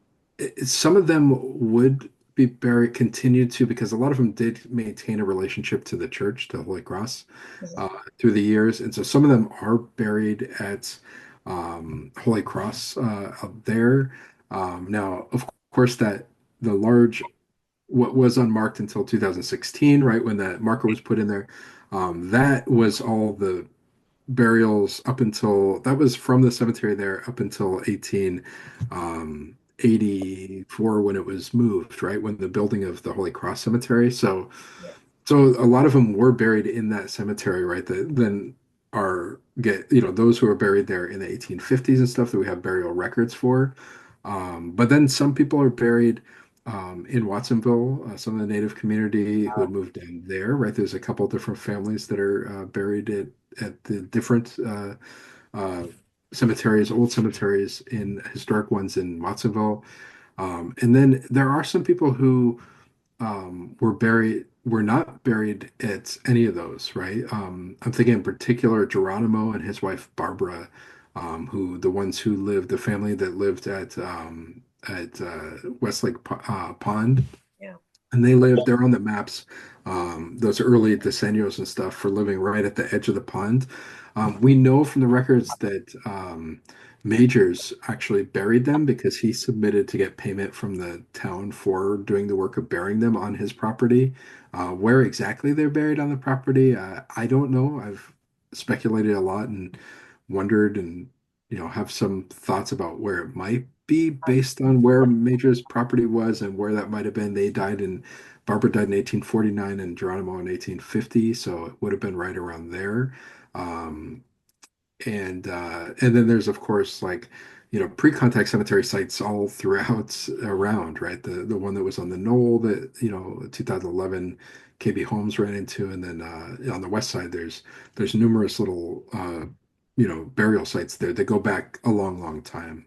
some of them would be buried, continued to, because a lot of them did maintain a relationship to the church, to Holy Cross, uh, through the years. And so some of them are buried at Holy Cross up there. Now, of course, that the large, what was unmarked until 2016, right, when that marker was put in there, that was all the burials up until that was from the cemetery there up until 1884 when it was moved, right? When the building of the Holy Cross Cemetery. So a lot of them were buried in that cemetery, right? That then are get those who are buried there in the 1850s and stuff that we have burial records for. But then some people are buried in Watsonville, some of the Native community who had moved down there, right? There's a couple different families that are buried at the different uh, cemeteries, old cemeteries in historic ones in Watsonville. And then there are some people who were not buried at any of those, right? I'm thinking in particular Geronimo and his wife Barbara, who the ones who lived, the family that lived at Westlake Pond, Yeah. and they lived. They're on the maps. Those early decennios and stuff for living right at the edge of the pond. We know from the records that Majors actually buried them because he submitted to get payment from the town for doing the work of burying them on his property. Where exactly they're buried on the property, I don't know. I've speculated a lot and wondered and have some thoughts about where it might be based on where Major's property was and where that might have been. Barbara died in 1849 and Geronimo in 1850, so it would have been right around there. Um, and then there's of course like pre-contact cemetery sites all throughout around, right? The one that was on the knoll that 2011 KB Holmes ran into, and then on the west side there's numerous little burial sites there that go back a long time.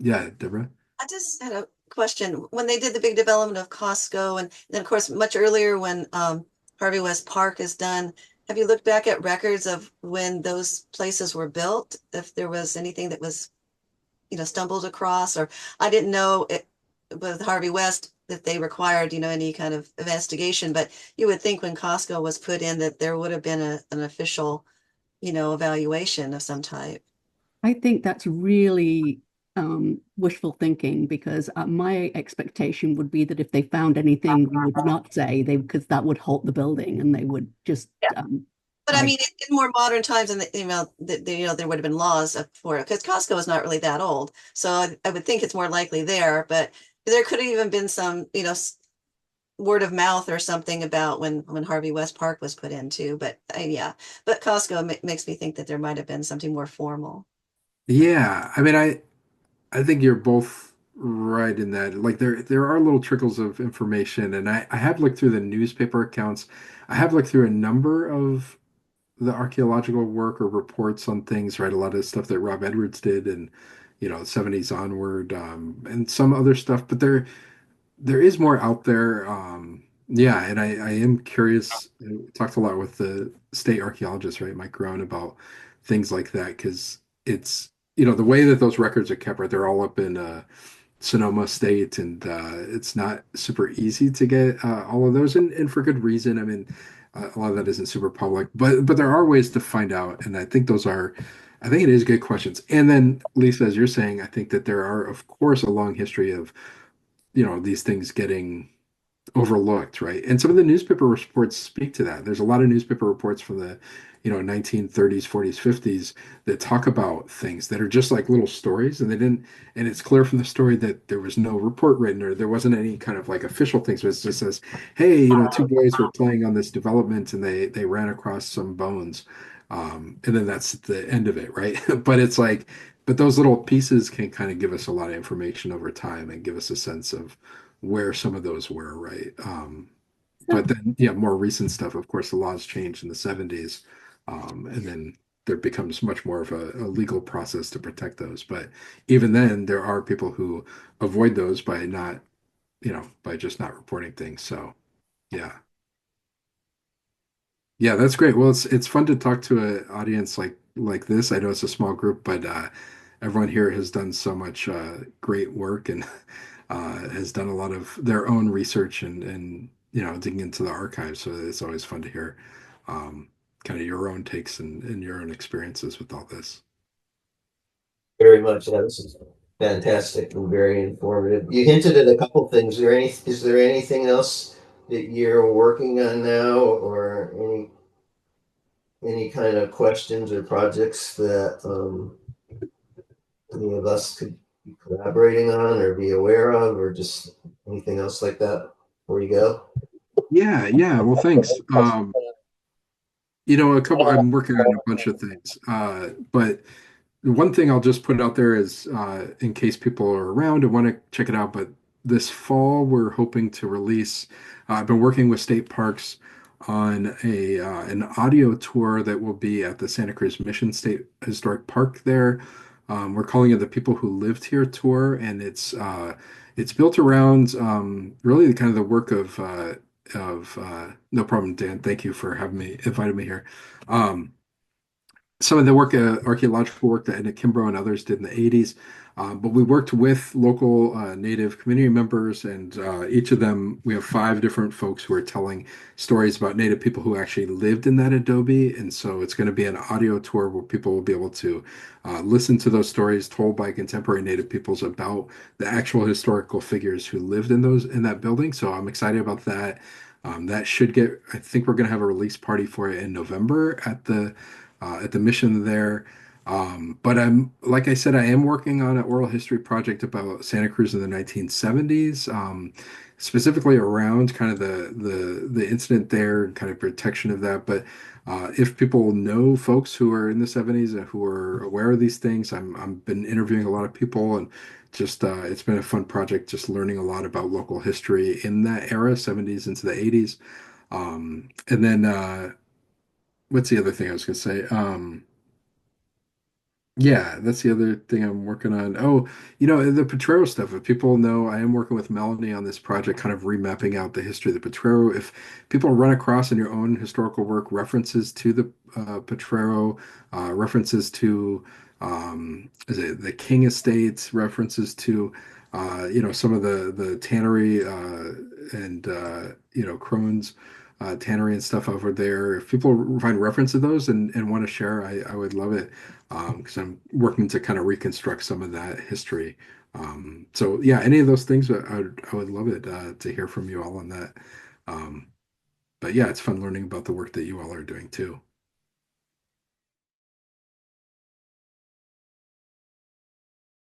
Yeah, Deborah. I just had a question. When they did the big development of Costco, and then of course much earlier when Harvey West Park is done, have you looked back at records of when those places were built? If there was anything that was, stumbled across, or I didn't know it with Harvey West that they required, any kind of investigation, but you would think when Costco was put in that there would have been an official, evaluation of some type. I think that's really wishful thinking because my expectation would be that if they found anything, they would not say because that would halt the building and they would just. But I mean, in more modern times, and there would have been laws for it because Costco is not really that old. So I would think it's more likely there. But there could have even been some, word of mouth or something about when Harvey West Park was put in too. But yeah, but Costco makes me think that there might have been something more formal. Yeah, I mean, I think you're both right in that. Like there are little trickles of information, and I have looked through the newspaper accounts. I have looked through a number of the archaeological work or reports on things, right? A lot of stuff that Rob Edwards did and 70s onward, and some other stuff, but there is more out there. Yeah, and I am curious. I talked a lot with the state archaeologist, right, Mike Grown, about things like that because it's the way that those records are kept, right? They're all up in Sonoma State, and it's not super easy to get all of those, and for good reason. I mean, a lot of that isn't super public, but there are ways to find out, and I think those are, I think it is good questions. And then, Lisa, as you're saying, I think that there are, of course, a long history of these things getting overlooked, right? And some of the newspaper reports speak to that. There's a lot of newspaper reports from the 1930s, 40s, 50s that talk about things that are just like little stories, and they didn't. And it's clear from the story that there was no report written, or there wasn't any kind of like official things. But it just says, hey, two boys were playing on this development, and they ran across some bones, and then that's the end of it, right? But it's like, but those little pieces can kind of give us a lot of information over time and give us a sense of where some of those were, right? But then, yeah, more recent stuff, of course, the laws changed in the 70s, and then there becomes much more of a legal process to protect those. But even then, there are people who avoid those by not, by just not reporting things. So, yeah. Yeah, that's great. Well, it's fun to talk to an audience like this. I know it's a small group, but everyone here has done so much great work and has done a lot of their own research and digging into the archives. So it's always fun to hear kind of your own takes and your own experiences with all this. Very much. Yeah, this is fantastic and very informative. You hinted at a couple things. Is there anything else that you're working on now, or any kind of questions or projects that any of us could be collaborating on or be aware of, or just anything else like that before you go? Yeah, yeah. Well, thanks. I'm working on a bunch of things. But one thing I'll just put out there is in case people are around and want to check it out, but this fall we're hoping to release. I've been working with state parks on an audio tour that will be at the Santa Cruz Mission State Historic Park there. We're calling it the People Who Lived Here tour, and it's built around really the kind of the work of no problem, Dan. Thank you for having me invited me here. Some of the work, archaeological work that Edna Kimbrough and others did in the 80s. But we worked with local Native community members, and each of them, we have 5 different folks who are telling stories about Native people who actually lived in that adobe. And so it's going to be an audio tour where people will be able to listen to those stories told by contemporary Native peoples about the actual historical figures who lived in that building. So I'm excited about that. That should get, I think we're going to have a release party for it in November at the mission there. But like I said, I am working on an oral history project about Santa Cruz in the 1970s, specifically around kind of the incident there and kind of protection of that. But if people know folks who are in the 70s and who are aware of these things, I've been interviewing a lot of people, and just it's been a fun project, just learning a lot about local history in that era, 70s into the 80s. And then what's the other thing I was going to say? Yeah, that's the other thing I'm working on. Oh, the Potrero stuff. If people know, I am working with Melanie on this project, kind of remapping out the history of the Potrero. If people run across in your own historical work references to the Potrero, references to is it the King Estates, references to some of the tannery and Crohn's tannery and stuff over there. If people find reference to those and want to share, I would love it because I'm working to kind of reconstruct some of that history. So yeah, any of those things, I would love it to hear from you all on that. But yeah, it's fun learning about the work that you all are doing too.